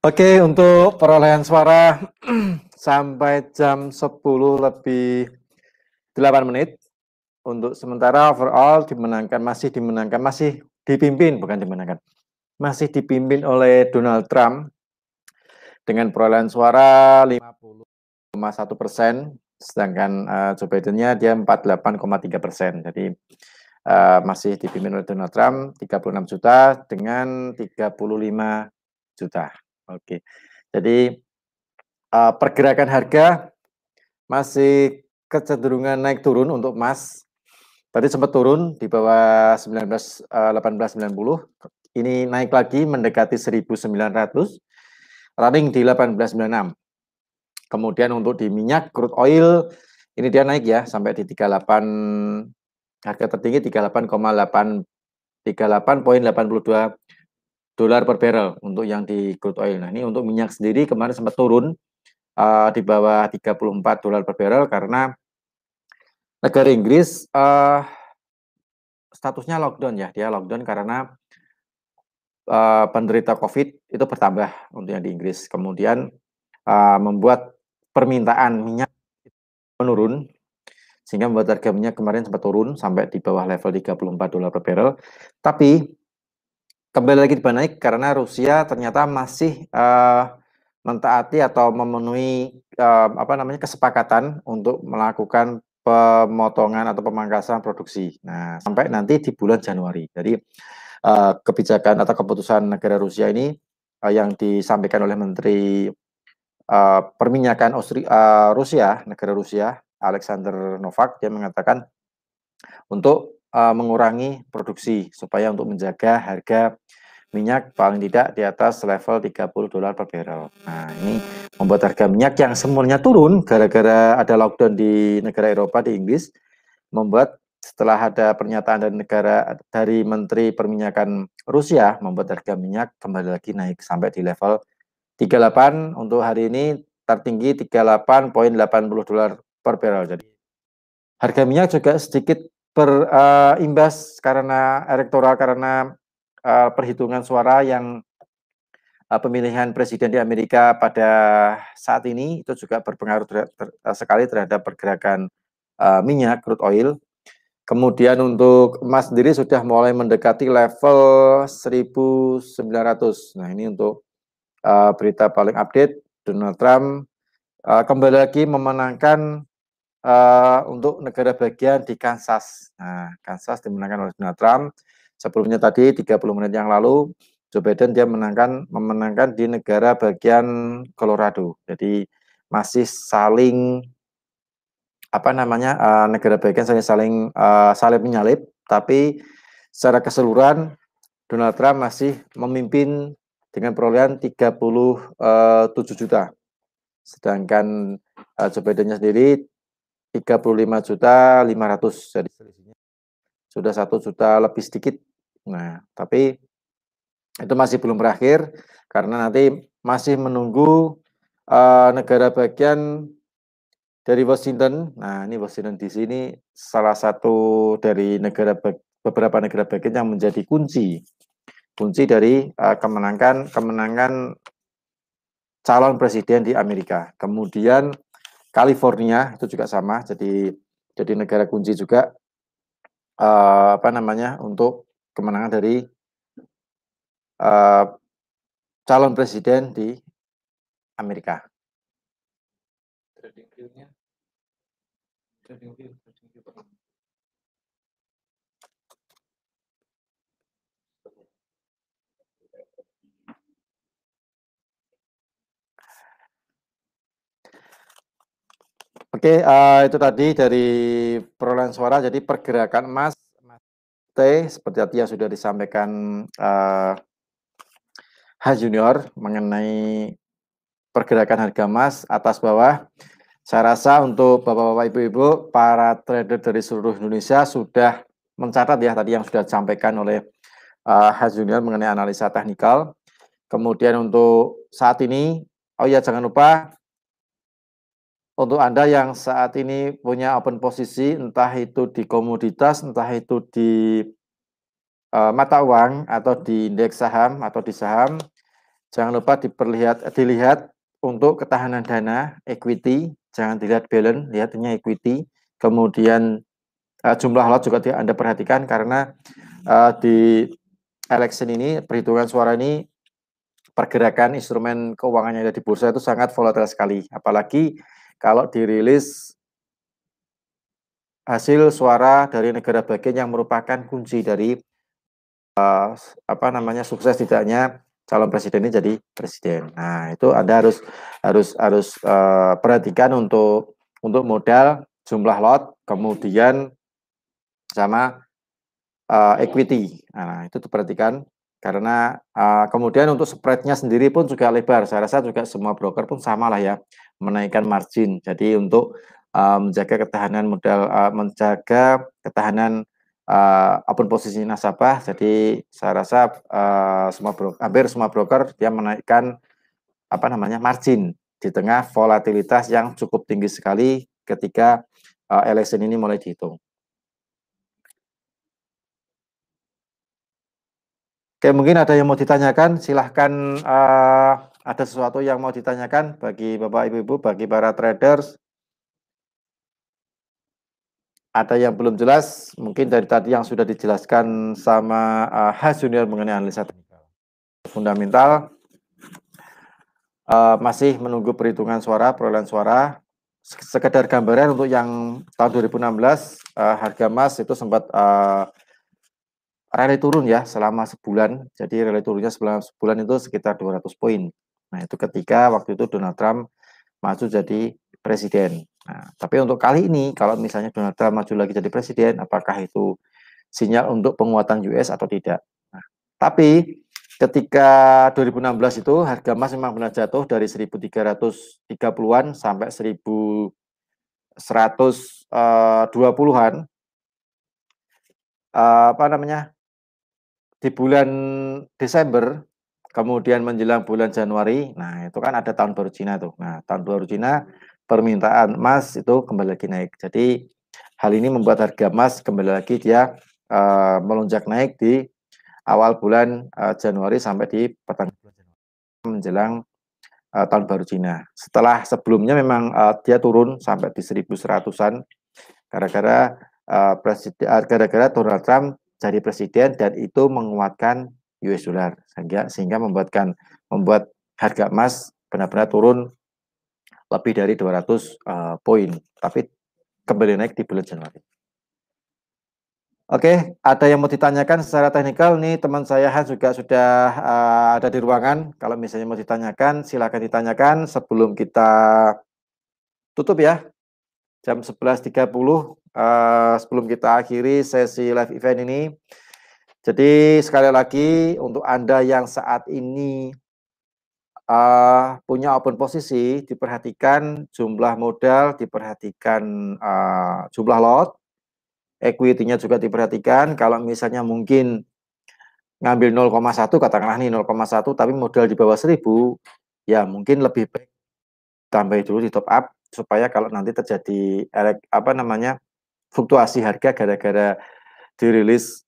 Oke, untuk perolehan suara sampai jam 10 lebih 8 menit. Untuk sementara overall masih dipimpin oleh Donald Trump dengan perolehan suara 50,1%, sedangkan Joe Biden-nya dia 48,3%. Jadi masih dipimpin oleh Donald Trump 36 juta dengan 35 juta. Oke. Jadi pergerakan harga masih kecenderungan naik turun untuk emas. Tadi sempat turun di bawah 1890. Ini naik lagi mendekati 1900, running di 1896. Kemudian untuk di minyak crude oil ini dia naik ya sampai di 38, harga tertinggi 38,82 dolar per barrel untuk yang di crude oil. Nah, ini untuk minyak sendiri kemarin sempat turun di bawah 34 dolar per barrel karena negara Inggris statusnya lockdown ya. Dia lockdown karena penderita COVID itu bertambah untuk yang di Inggris. Kemudian membuat permintaan minyak menurun sehingga membuat harga minyak kemarin sempat turun sampai di bawah level 34 dolar per barrel. Tapi kembali lagi naik karena Rusia ternyata masih mentaati atau memenuhi kesepakatan untuk melakukan pemotongan atau pemangkasan produksi. Nah, sampai nanti di bulan Januari. Jadi kebijakan atau keputusan negara Rusia ini yang disampaikan oleh Menteri Perminyakan Rusia, negara Rusia, Alexander Novak, dia mengatakan untuk mengurangi produksi supaya untuk menjaga harga minyak paling tidak di atas level 30 dolar per barrel. Nah, ini membuat harga minyak yang semuanya turun gara-gara ada lockdown di negara Eropa, di Inggris, membuat setelah ada pernyataan dari Menteri Perminyakan Rusia, membuat harga minyak kembali lagi naik sampai di level 38 untuk hari ini, tertinggi 38,80 dolar per barrel. Jadi harga minyak juga sedikit berimbas karena elektoral, karena perhitungan suara yang pemilihan presiden di Amerika pada saat ini itu juga berpengaruh sekali terhadap pergerakan minyak crude oil. Kemudian untuk emas sendiri sudah mulai mendekati level 1900. Nah, ini untuk berita paling update. Donald Trump kembali lagi memenangkan untuk negara bagian di Kansas. Nah, Kansas dimenangkan oleh Donald Trump. Sebelumnya tadi 30 menit yang lalu Joe Biden dia memenangkan di negara bagian Colorado. Jadi masih saling negara bagian saling salib menyalip, tapi secara keseluruhan Donald Trump masih memimpin dengan perolehan 37 juta. Sedangkan Joe Biden-nya sendiri 35.500.000, jadi selisihnya sudah 1 juta lebih sedikit. Nah, tapi itu masih belum berakhir karena nanti masih menunggu negara bagian dari Washington. Nah, ini Washington DC ini salah satu dari beberapa negara bagian yang menjadi kunci dari kemenangan calon presiden di Amerika. Kemudian California itu juga sama, jadi negara kunci juga apa namanya untuk kemenangan dari calon presiden di Amerika. Oke, itu tadi dari perolehan suara. Jadi pergerakan emas T seperti tadi yang sudah disampaikan H Junior mengenai pergerakan harga emas atas bawah. Saya rasa untuk Bapak-Bapak, Ibu-Ibu, para trader dari seluruh Indonesia sudah mencatat ya tadi yang sudah disampaikan oleh H Junior mengenai analisa teknikal. Kemudian untuk saat ini, oh ya jangan lupa untuk Anda yang saat ini punya open posisi, entah itu di komoditas, entah itu di mata uang, atau di indeks saham, atau di saham, jangan lupa dilihat untuk ketahanan dana, equity, jangan dilihat balance, lihatnya equity. Kemudian jumlah lot juga Anda perhatikan karena di election ini, perhitungan suara ini, pergerakan instrumen keuangan yang ada di bursa itu sangat volatile sekali. Apalagi kalau dirilis hasil suara dari negara bagian yang merupakan kunci dari apa namanya sukses tidaknya calon presiden ini jadi presiden. Nah, itu Anda harus perhatikan untuk modal, jumlah lot, kemudian sama equity. Nah, itu diperhatikan karena kemudian untuk spreadnya sendiri pun juga lebar. Saya rasa juga semua broker pun sama lah ya, menaikkan margin. Jadi untuk menjaga ketahanan modal, menjaga ketahanan open posisi nasabah. Jadi saya rasa hampir semua broker dia menaikkan apa namanya margin di tengah volatilitas yang cukup tinggi sekali ketika election ini mulai dihitung. Oke, mungkin ada yang mau ditanyakan, silahkan ada sesuatu yang mau ditanyakan bagi Bapak Ibu-Ibu, bagi para traders. Ada yang belum jelas, mungkin dari tadi yang sudah dijelaskan sama H Junior mengenai analisa fundamental, masih menunggu perhitungan suara, perolehan suara. Sekedar gambaran untuk yang tahun 2016, harga emas itu sempat rally turun ya selama sebulan. Jadi rally turunnya selama sebulan itu sekitar 200 poin. Nah, itu ketika waktu itu Donald Trump maju jadi presiden. Nah, tapi untuk kali ini kalau misalnya Donald Trump maju lagi jadi presiden, apakah itu sinyal untuk penguatan US atau tidak? Nah, tapi ketika 2016 itu harga emas memang benar jatuh dari 1.330-an sampai 1.120-an. Apa namanya? Di bulan Desember, kemudian menjelang bulan Januari, nah itu kan ada tahun baru Cina tuh. Nah, tahun baru Cina, permintaan emas itu kembali lagi naik. Jadi hal ini membuat harga emas kembali lagi dia melonjak naik di awal bulan Januari sampai di pertengahan bulan Januari menjelang tahun baru Cina. Setelah sebelumnya memang dia turun sampai di 1.100-an gara-gara gara-gara Donald Trump jadi presiden dan itu menguatkan US dollar sehingga membuat harga emas benar-benar turun lebih dari 200 poin, tapi kembali naik di bulan Januari. Oke, ada yang mau ditanyakan secara teknikal nih, teman saya Hans juga sudah ada di ruangan. Kalau misalnya mau ditanyakan, silakan ditanyakan sebelum kita tutup ya. Jam 11.30 sebelum kita akhiri sesi live event ini. Jadi sekali lagi untuk Anda yang saat ini punya open posisi, diperhatikan jumlah modal, diperhatikan jumlah lot, equity-nya juga diperhatikan. Kalau misalnya mungkin ngambil 0,1 katakanlah nih 0,1 tapi modal di bawah 1.000, ya mungkin lebih baik tambah dulu di top up supaya kalau nanti terjadi fluktuasi harga gara-gara dirilis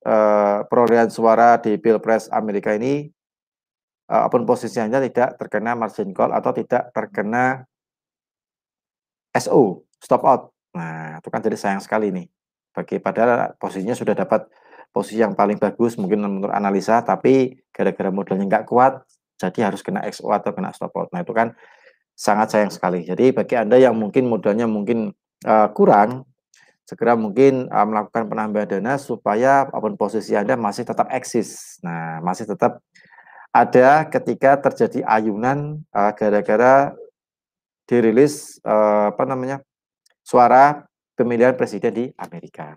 perolehan suara di Pilpres Amerika ini apapun posisinya tidak terkena margin call atau tidak terkena SO, stop out. Nah, itu kan jadi sayang sekali nih. Padahal posisinya sudah dapat posisi yang paling bagus mungkin menurut analisa, tapi gara-gara modalnya nggak kuat, jadi harus kena XO atau kena stop out. Nah, itu kan sangat sayang sekali. Jadi bagi Anda yang mungkin modalnya mungkin kurang, segera mungkin melakukan penambahan dana supaya apapun posisi Anda masih tetap eksis. Nah, masih tetap ada ketika terjadi ayunan gara-gara dirilis suara pemilihan presiden di Amerika.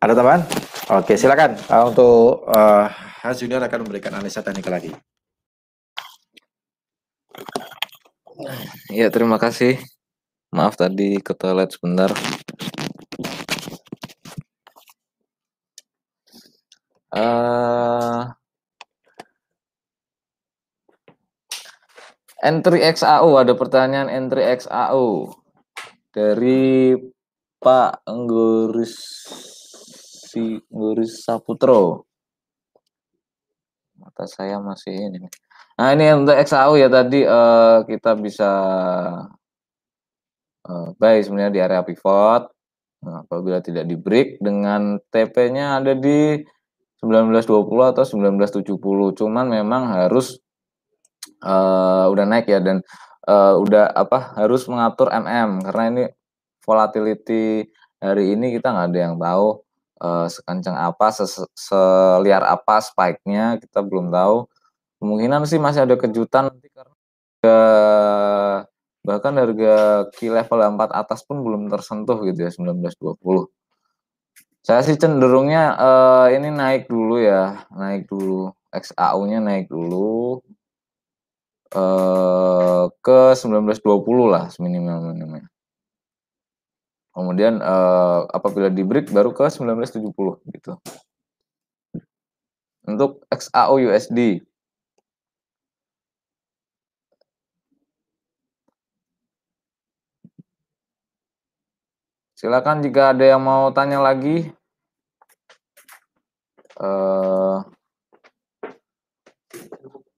Ada tambahan? Oke, silakan untuk Hans Junior akan memberikan analisa teknikal lagi. Ya, terima kasih. Maaf tadi ke toilet sebentar. Entry XAU, ada pertanyaan entry XAU dari Pak Nggoris Saputro. Mata saya masih ini. Nah, ini untuk XAU ya, tadi kita bisa buy sebenarnya di area pivot. Nah, apabila tidak di break dengan TP-nya ada di 1920 atau 1970. Cuman memang harus udah naik ya, dan harus mengatur karena ini volatility hari ini kita nggak ada yang tahu sekencang apa, seliar apa spike-nya, kita belum tahu. Kemungkinan sih masih ada kejutan nanti karena bahkan harga key level 4 atas pun belum tersentuh gitu ya, 1920. Saya sih cenderungnya ini naik dulu ya, XAU-nya naik dulu ke 1920 lah minimal. Kemudian apabila di break baru ke 1970 gitu. Untuk XAU USD, silakan jika ada yang mau tanya lagi.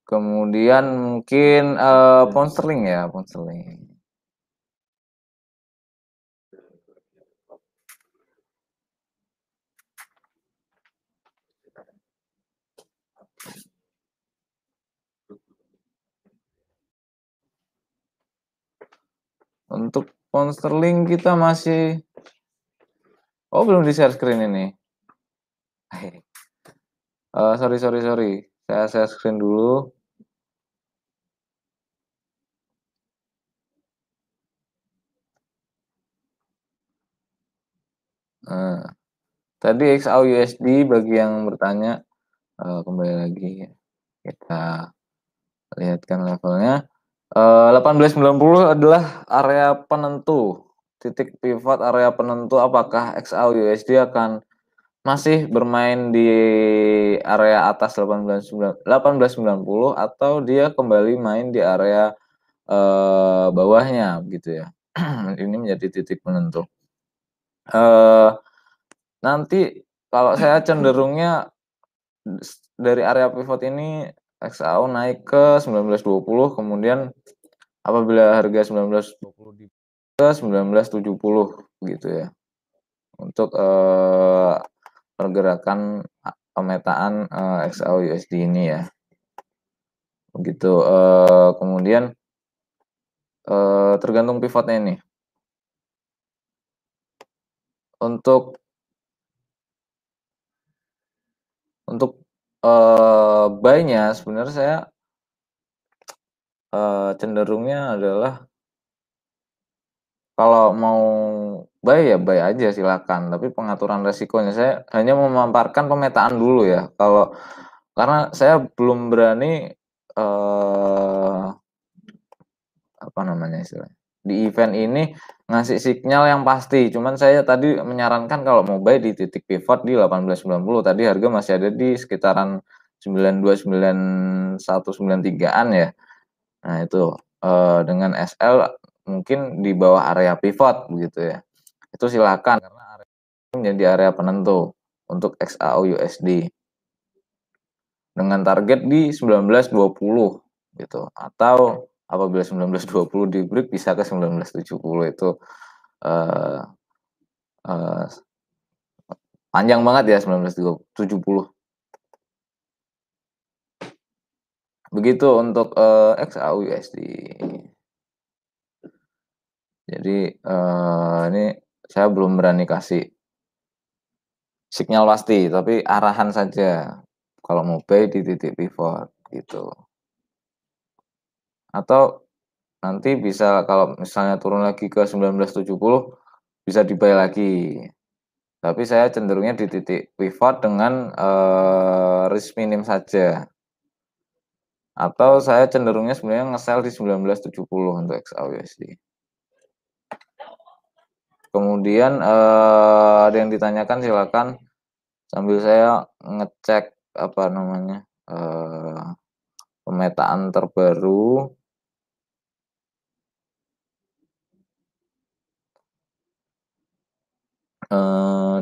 Kemudian mungkin pound sterling ya, pound sterling. Untuk pound sterling kita masih belum di share screen ini. Sorry. Saya share screen dulu. Tadi XAU USD bagi yang bertanya, kembali lagi kita lihatkan levelnya. 1890 adalah area penentu, titik pivot area penentu apakah XAU USD akan masih bermain di area atas 1890 atau dia kembali main di area bawahnya gitu ya. Ini menjadi titik penentu. Nanti kalau saya cenderungnya dari area pivot ini XAU naik ke 1920, kemudian apabila harga 1920 di ke 1970 gitu ya. Untuk pergerakan pemetaan XAU USD ini ya. Begitu. Kemudian tergantung pivotnya ini. Untuk buy-nya sebenarnya saya cenderungnya adalah kalau mau buy ya buy aja silakan, tapi pengaturan resikonya saya hanya memaparkan pemetaan dulu ya. Karena saya belum berani di event ini ngasih sinyal yang pasti. Cuman saya tadi menyarankan kalau mau buy di titik pivot di 1890. Tadi harga masih ada di sekitaran 92, 91, 93-an ya. Nah, itu dengan SL mungkin di bawah area pivot begitu ya. Itu silakan karena area ini menjadi area penentu. untuk XAU USD dengan target di 1920 gitu, atau apabila 1920 di break bisa ke 1970. Itu eh, eh, panjang banget ya 1970. Begitu untuk XAU USD. Jadi ini saya belum berani kasih sinyal pasti, tapi arahan saja kalau mau buy di titik pivot gitu. Atau nanti bisa kalau misalnya turun lagi ke 1970 bisa di buy lagi. Tapi saya cenderungnya di titik pivot dengan risk minim saja. Atau saya cenderungnya sebenarnya nge-sell di 1970 untuk XAUUSD. Kemudian ada yang ditanyakan, silakan sambil saya ngecek apa namanya pemetaan terbaru.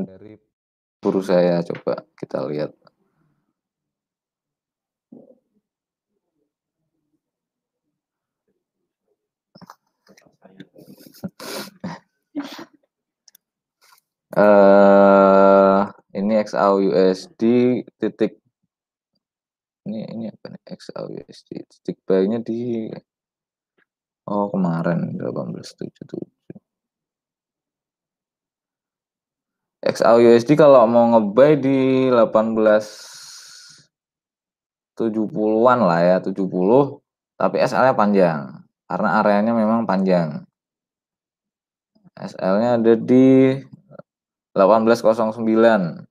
Dari guru saya, coba kita lihat. Ini XAUUSD titik ini apa nih, XAUUSD titik buy-nya di kemarin 1877. XAUUSD kalau mau nge-buy di 1870-an lah ya, 70, tapi SL-nya panjang karena areanya memang panjang. SL-nya ada di 1809.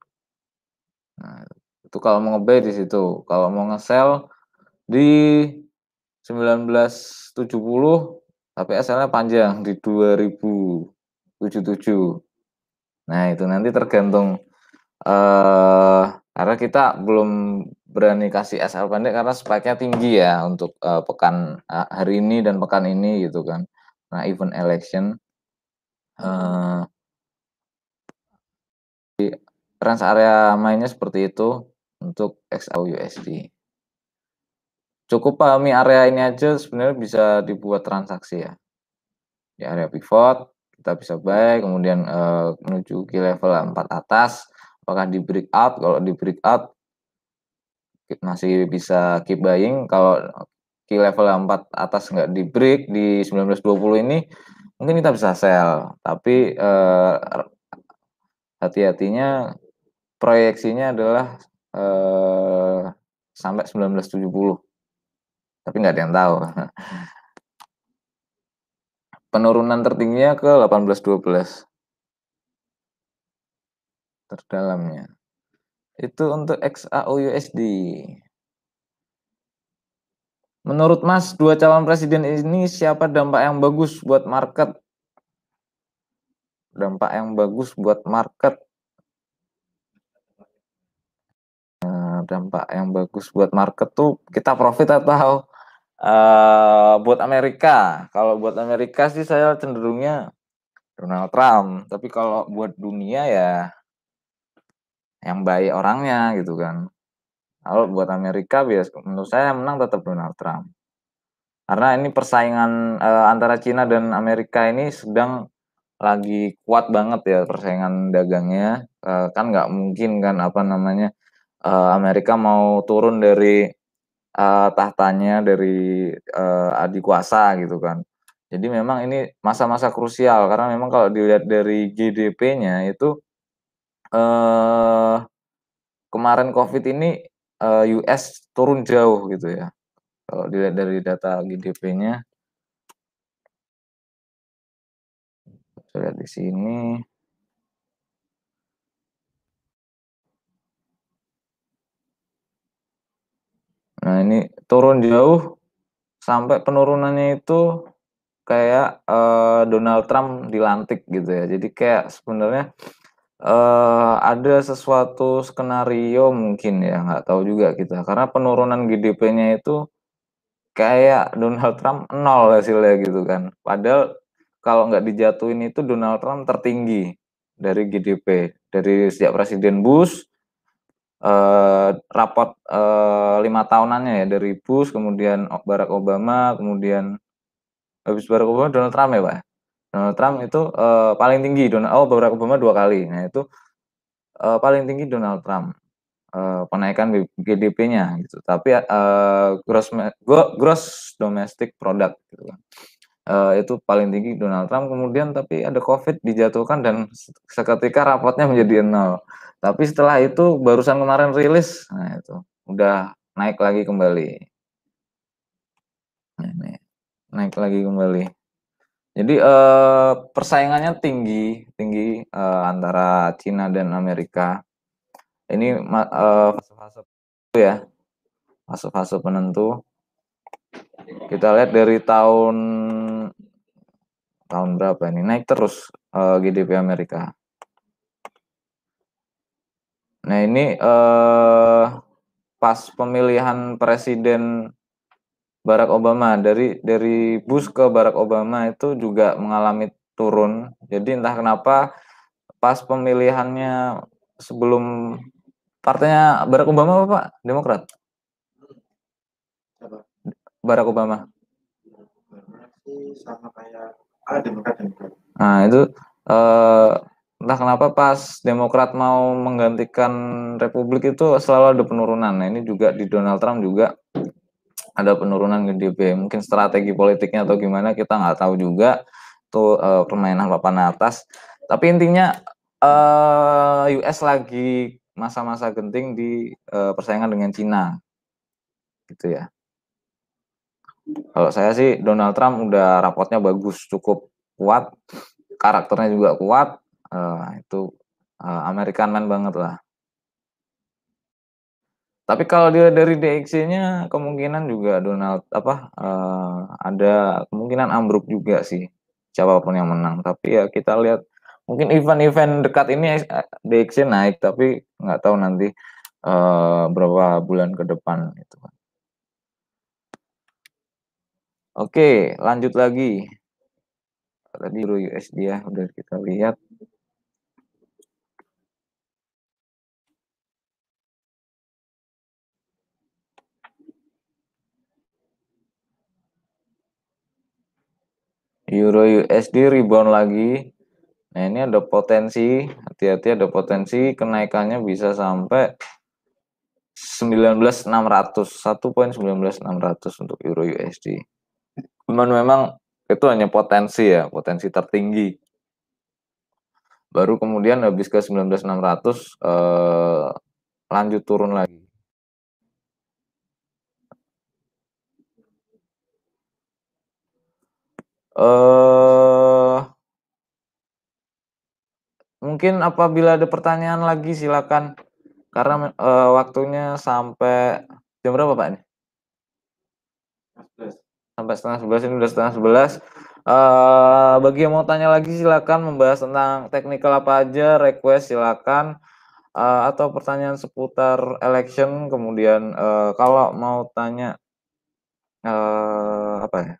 Nah, itu kalau mau nge-buy di situ. Kalau mau nge-sell di 1970 tapi SL-nya panjang di 2077. Nah, itu nanti tergantung karena kita belum berani kasih SL pendek karena spike-nya tinggi ya untuk pekan hari ini dan pekan ini gitu kan. Nah, event election range area mainnya seperti itu untuk XAUUSD. Cukup pahami area ini aja sebenarnya bisa dibuat transaksi ya. Di area pivot kita bisa buy, kemudian menuju ke level 4 atas, apakah di breakout? Kalau di breakout masih bisa keep buying. Kalau ke level 4 atas nggak di break di 1920 ini, mungkin kita bisa sell. Tapi hati-hatinya proyeksinya adalah sampai 1970. Tapi nggak ada yang tahu. Penurunan tertingginya ke 1812 terdalamnya. Itu untuk XAUUSD. Menurut Mas, dua calon presiden ini siapa dampak yang bagus buat market? Dampak yang bagus buat market. Dampak yang bagus buat market tuh kita profit atau buat Amerika? Kalau buat Amerika sih saya cenderungnya Donald Trump. Tapi kalau buat dunia ya yang baik orangnya gitu kan. Kalau buat Amerika menurut saya yang menang tetap Donald Trump. Karena ini persaingan antara Cina dan Amerika ini sedang lagi kuat banget ya persaingan dagangnya. Kan nggak mungkin kan apa namanya Amerika mau turun dari tahtanya dari adik kuasa gitu kan. Jadi memang ini masa-masa krusial karena memang kalau dilihat dari GDP-nya itu kemarin COVID ini US turun jauh gitu ya. Kalau dilihat dari data GDP-nya, saya lihat di sini. Nah, ini turun jauh sampai penurunannya itu kayak Donald Trump dilantik gitu ya. Jadi kayak sebenarnya ada sesuatu skenario mungkin ya, nggak tahu juga kita. Karena penurunan GDP-nya itu kayak Donald Trump nol hasilnya gitu kan. Padahal kalau nggak dijatuhin itu Donald Trump tertinggi dari GDP. Dari sejak Presiden Bush, rapot 5 tahunannya ya, dari Bush, kemudian Barack Obama, kemudian habis Barack Obama Donald Trump ya Pak? Donald Trump itu paling tinggi, Barack Obama 2 kali. Nah itu paling tinggi Donald Trump, penaikan GDP-nya gitu. Tapi gross domestic product gitu kan. Itu paling tinggi Donald Trump, kemudian tapi ada COVID dijatuhkan dan seketika rapotnya menjadi 0. Tapi setelah itu barusan kemarin rilis, nah itu udah naik lagi kembali. Nah, ini naik lagi kembali. Jadi persaingannya tinggi antara Cina dan Amerika. Ini fase-fase itu ya, fase-fase penentu. Kita lihat dari tahun berapa ini naik terus GDP Amerika. Nah ini pas pemilihan Presiden Barack Obama, dari Bush ke Barack Obama itu juga mengalami turun. Jadi entah kenapa pas pemilihannya sebelum partainya Barack Obama apa Pak? Demokrat? Barack Obama. Sama kayak Demokrat. Nah itu entah kenapa pas Demokrat mau menggantikan Republik itu selalu ada penurunan. Nah ini juga di Donald Trump juga ada penurunan GDP. Mungkin strategi politiknya atau gimana kita nggak tahu juga. Itu permainan papan atas. Tapi intinya US lagi masa-masa genting di persaingan dengan Cina, gitu ya. Kalau saya sih Donald Trump udah rapotnya bagus, cukup kuat, karakternya juga kuat, itu American man banget lah. Tapi kalau dia dari DXY-nya kemungkinan juga ada kemungkinan ambruk juga sih, siapapun yang menang. Tapi ya kita lihat mungkin event-event dekat ini DXY naik, tapi nggak tahu nanti berapa bulan ke depan gitu. Oke, lanjut lagi. Tadi Euro USD ya udah kita lihat. Euro USD rebound lagi. Nah ini ada potensi, hati-hati ada potensi kenaikannya bisa sampai 19.600, 1.19600 untuk Euro USD. Memang itu hanya potensi ya, potensi tertinggi. Baru kemudian habis ke 19.600 lanjut turun lagi. Mungkin apabila ada pertanyaan lagi silakan, karena waktunya sampai jam berapa Pak ini? Sampai setengah 11, ini udah setengah 11. Bagi yang mau tanya lagi silakan, membahas tentang teknikal apa aja, request silakan, atau pertanyaan seputar election. Kemudian kalau mau tanya apa ya,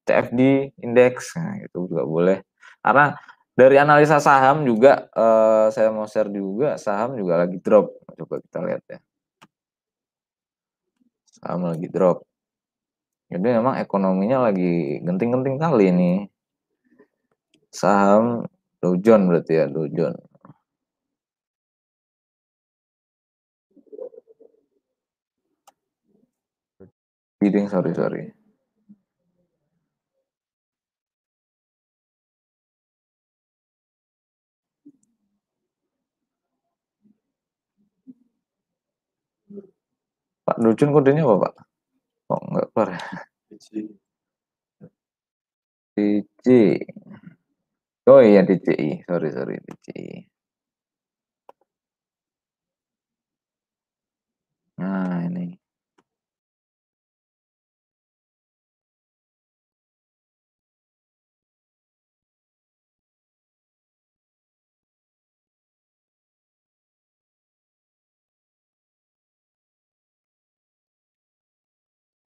CFD indeks, nah itu juga boleh. Karena dari analisa saham juga saya mau share juga, saham juga lagi drop. Coba kita lihat ya, saham lagi drop. Jadi memang ekonominya lagi genting-genting kali ini. Saham Dow Jones berarti ya, Dow Jones. Sorry. Pak Dow Jones kodenya apa Pak? Oh enggak keluar ya? DC. Oh iya DCI, sorry DCI. Nah ini.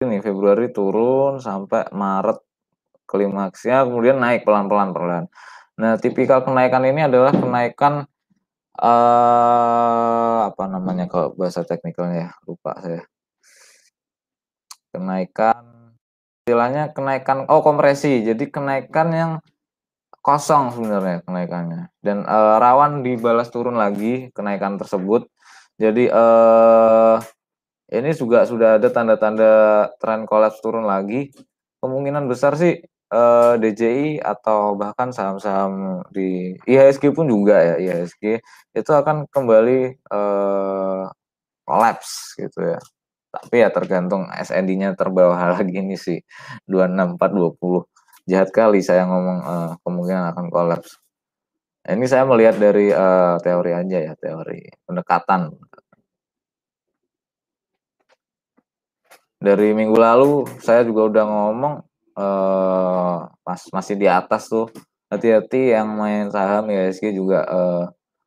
Ini Februari turun sampai Maret klimaksnya, kemudian naik pelan-pelan. Nah, tipikal kenaikan ini adalah kenaikan apa namanya kalau bahasa teknikalnya ya, lupa saya. Kenaikan istilahnya kenaikan kompresi. Jadi kenaikan yang kosong sebenarnya kenaikannya dan rawan dibalas turun lagi kenaikan tersebut. Jadi ini juga sudah ada tanda-tanda tren kolaps turun lagi. Kemungkinan besar sih DJI atau bahkan saham-saham di IHSG pun juga ya, IHSG itu akan kembali kolaps gitu ya. Tapi ya tergantung SND-nya terbawah lagi ini sih 26420. Jahat kali saya ngomong kemungkinan akan kolaps. Ini saya melihat dari teori aja ya, teori pendekatan. Dari minggu lalu saya juga udah ngomong pas masih di atas tuh, hati-hati yang main saham IHSG juga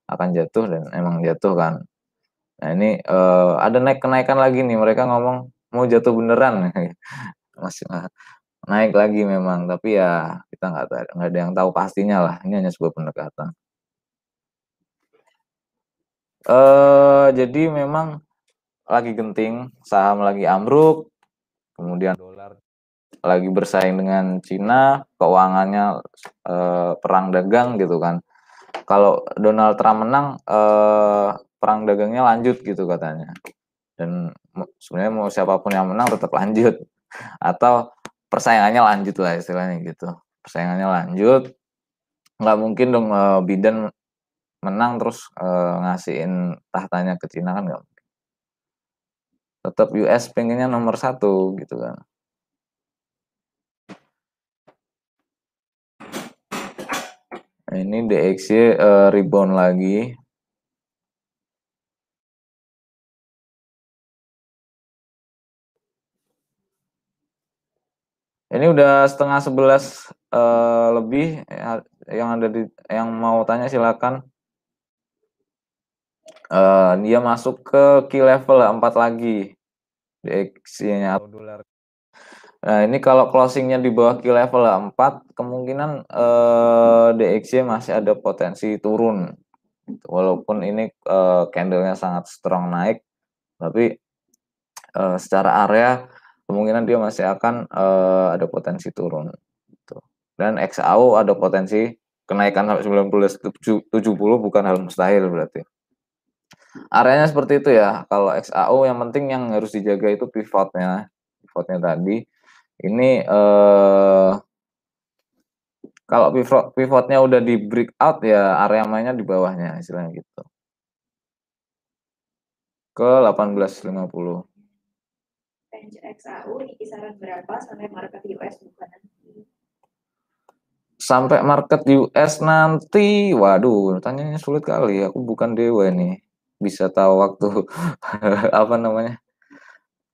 akan jatuh dan emang jatuh kan. Nah ini ada kenaikan lagi nih, mereka ngomong mau jatuh beneran. Masih naik lagi memang, tapi ya kita nggak ada yang tahu pastinya lah. Ini hanya sebuah pendekatan. Jadi memang lagi genting, saham lagi ambruk, kemudian dolar lagi bersaing dengan Cina, keuangannya perang dagang gitu kan. Kalau Donald Trump menang, perang dagangnya lanjut gitu katanya. Dan sebenarnya mau siapapun yang menang tetap lanjut, atau persaingannya lanjut lah istilahnya gitu. Persaingannya lanjut, nggak mungkin dong Biden menang terus ngasihin tahtanya ke Cina kan nggak mungkin. Tetap US pengennya nomor 1 gitu kan. Nah, ini DXY rebound lagi. Ini udah setengah 11 lebih ya, yang mau tanya silakan. Dia masuk ke key level 4 lagi DXY-nya dolar. Nah, ini kalau closingnya di bawah key level 4, kemungkinan DXY masih ada potensi turun. Walaupun ini candlenya sangat strong naik, tapi secara area kemungkinan dia masih akan ada potensi turun. Gitu. Dan XAU ada potensi kenaikan 1970 bukan hal mustahil berarti. Areanya seperti itu ya. Kalau XAU yang penting yang harus dijaga itu pivotnya. Pivotnya tadi. Ini kalau pivotnya udah di breakout ya area mainnya di bawahnya istilahnya gitu. Ke 1850. Range XAU di kisaran berapa sampai market US bukan nanti? Sampai market US nanti, waduh, tanyanya sulit kali. Aku bukan dewa nih, bisa tahu waktu apa namanya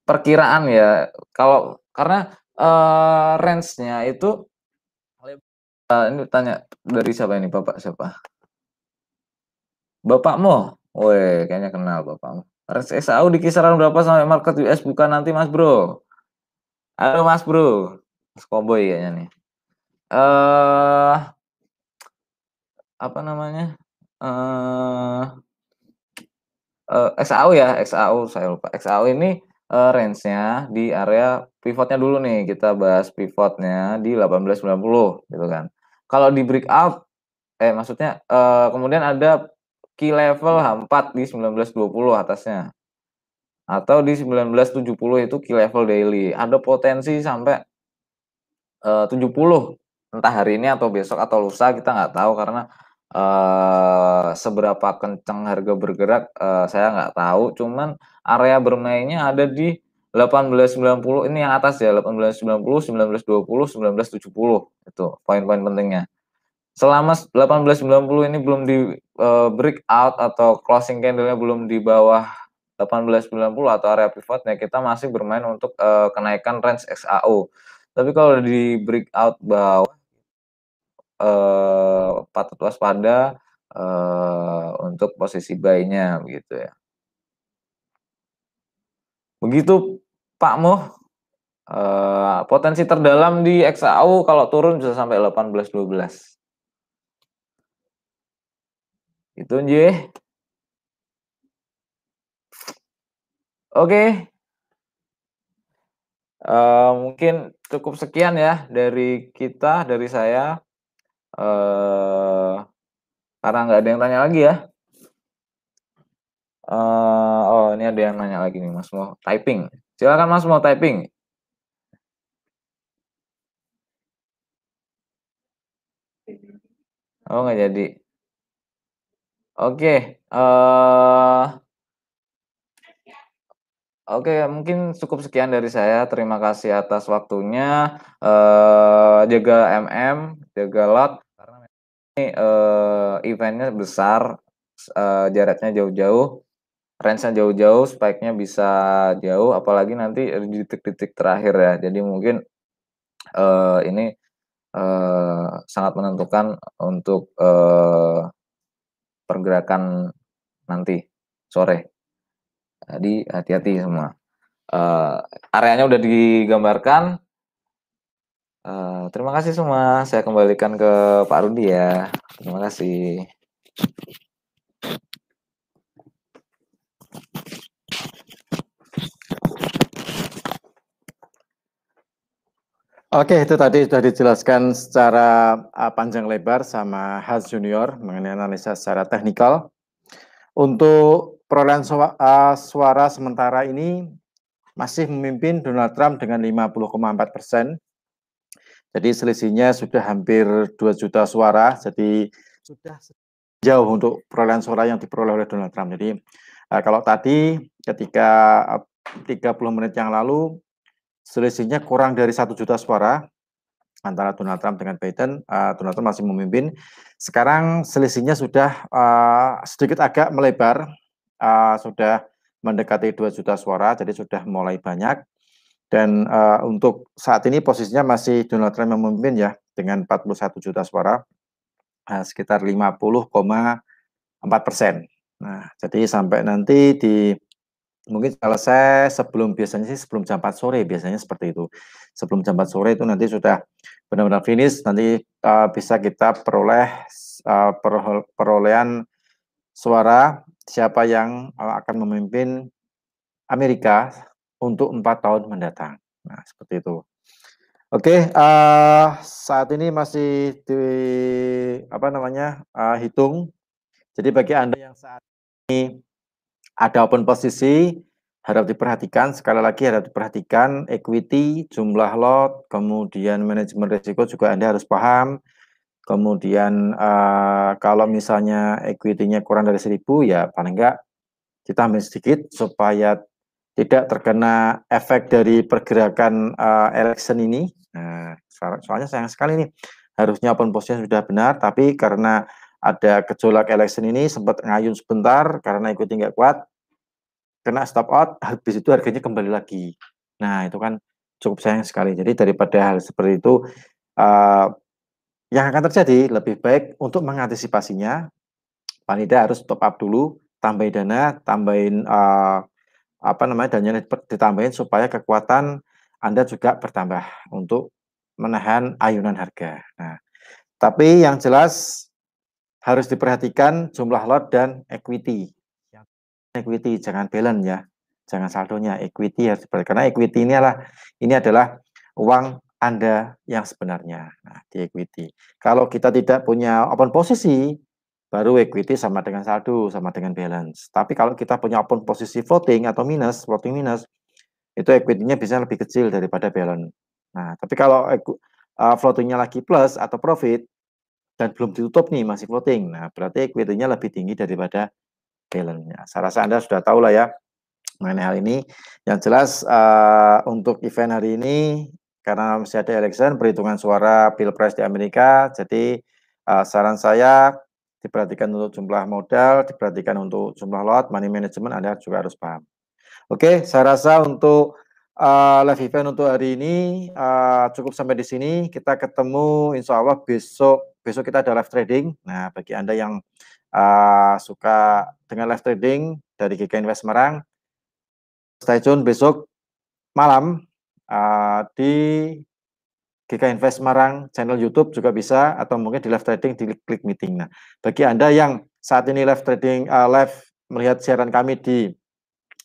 perkiraan ya. Kalau karena range-nya itu ini tanya dari siapa ini, Bapak siapa? Bapakmu? Woi, kayaknya kenal bapakmu. Range XAU di kisaran berapa sampai market US bukan nanti, Mas Bro? Halo Mas Bro, Mas Cowboy kayaknya nih. Apa namanya? XAU ya, XAU saya lupa. XAU ini range-nya di area pivotnya dulu nih. Kita bahas pivotnya di 1890 gitu kan. Kalau di breakout maksudnya kemudian ada key level H4 di 1920 atasnya. Atau di 1970 itu key level daily. Ada potensi sampai 70 entah hari ini atau besok atau lusa kita nggak tahu karena seberapa kencang harga bergerak saya nggak tahu, cuman area bermainnya ada di 1890 ini yang atas ya, 1890, 1920, 1970 itu poin-poin pentingnya. Selama 1890 ini belum di breakout atau closing candle-nya belum di bawah 1890 atau area pivotnya, kita masih bermain untuk kenaikan range XAU. Tapi kalau di breakout bawah patut waspada untuk posisi buy-nya begitu ya. Begitu Pak Moh, potensi terdalam di XAU kalau turun bisa sampai 18-12. Itu nggih. Oke. Mungkin cukup sekian ya dari kita, dari saya. Karena nggak ada yang tanya lagi ya. Oh ini ada yang nanya lagi nih, Mas mau typing. Silakan Mas mau typing. Oh nggak jadi. Oke. Oke, mungkin cukup sekian dari saya. Terima kasih atas waktunya. Jaga jaga lot karena ini eventnya besar, jaraknya jauh-jauh, range-nya jauh-jauh, spike-nya bisa jauh, apalagi nanti di detik-detik terakhir ya. Jadi mungkin ini sangat menentukan untuk pergerakan nanti sore. Jadi hati-hati semua. Eh, Areanya udah digambarkan. Terima kasih semua. Saya kembalikan ke Pak Rudi ya. Terima kasih. Oke, itu tadi sudah dijelaskan secara panjang lebar sama Hans Junior mengenai analisa secara teknikal. Untuk perolehan suara sementara ini masih memimpin Donald Trump dengan 50,4%. Jadi selisihnya sudah hampir 2 juta suara. Jadi sudah jauh untuk perolehan suara yang diperoleh oleh Donald Trump. Jadi kalau tadi ketika 30 menit yang lalu selisihnya kurang dari 1 juta suara antara Donald Trump dengan Biden, Donald Trump masih memimpin. Sekarang selisihnya sudah sedikit agak melebar, sudah mendekati 2 juta suara, jadi sudah mulai banyak. Dan untuk saat ini posisinya masih Donald Trump yang memimpin ya, dengan 41 juta suara, sekitar 50,4%. Nah, jadi sampai nanti mungkin selesai biasanya sih sebelum jam 4 sore, biasanya seperti itu. Sebelum jam 4 sore itu nanti sudah benar-benar finish, nanti bisa kita peroleh perolehan suara siapa yang akan memimpin Amerika untuk 4 tahun mendatang. Nah, seperti itu. Oke, saat ini masih hitung. Jadi bagi Anda yang saat ini ada open posisi, harap diperhatikan, sekali lagi harap diperhatikan equity, jumlah lot, kemudian manajemen risiko juga Anda harus paham. Kemudian kalau misalnya equity-nya kurang dari 1.000, ya paling enggak kita ambil sedikit supaya tidak terkena efek dari pergerakan election ini. Nah, soalnya sayang sekali nih, harusnya open position sudah benar, tapi karena ada gejolak election ini sempat ngayun sebentar karena equity nggak kuat, kena stop out, habis itu harganya kembali lagi. Nah, itu kan cukup sayang sekali. Jadi daripada hal seperti itu, yang akan terjadi lebih baik untuk mengantisipasinya, paling tidak harus top up dulu, tambahin dana, tambahin dananya ditambahin supaya kekuatan Anda juga bertambah untuk menahan ayunan harga. Nah, tapi yang jelas harus diperhatikan jumlah lot dan equity. Equity jangan balance ya, jangan saldonya, equity harus karena equity ini adalah uang Anda yang sebenarnya. Nah, di equity. Kalau kita tidak punya open posisi, baru equity sama dengan saldo, sama dengan balance. Tapi kalau kita punya open posisi floating atau floating minus, itu equity-nya bisa lebih kecil daripada balance. Nah, tapi kalau floating-nya lagi plus atau profit dan belum ditutup nih, masih floating. Nah, berarti equity-nya lebih tinggi daripada balance-nya. Saya rasa Anda sudah tahu lah ya mengenai hal ini. Yang jelas untuk event hari ini karena masih ada election, perhitungan suara Pilpres di Amerika, jadi saran saya diperhatikan untuk jumlah modal, diperhatikan untuk jumlah lot, money management Anda juga harus paham. Oke, saya rasa untuk live event untuk hari ini cukup sampai di sini. Kita ketemu insya Allah besok kita ada live trading. Nah, bagi Anda yang suka dengan live trading dari GK Invest Semarang, stay tune besok malam di GK Invest Semarang, channel YouTube juga bisa, atau mungkin di live trading di Klik Meeting. Nah, bagi Anda yang saat ini live trading, live melihat siaran kami di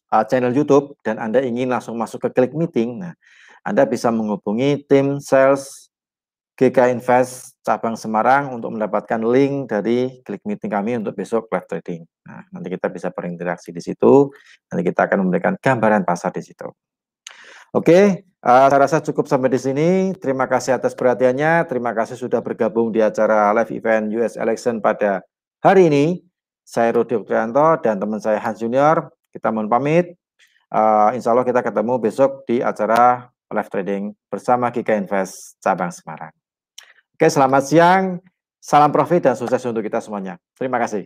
channel YouTube dan Anda ingin langsung masuk ke Klik Meeting, nah, Anda bisa menghubungi tim sales GK Invest cabang Semarang untuk mendapatkan link dari Klik Meeting kami untuk besok live trading. Nah, nanti kita bisa berinteraksi di situ, nanti kita akan memberikan gambaran pasar di situ. Oke, saya rasa cukup sampai di sini. Terima kasih atas perhatiannya. Terima kasih sudah bergabung di acara live event US Election pada hari ini. Saya Rudi Oktrianto dan teman saya Hans Junior. Kita mohon pamit. Insya Allah kita ketemu besok di acara live trading bersama GK Invest cabang Semarang. Oke, selamat siang. Salam profit dan sukses untuk kita semuanya. Terima kasih.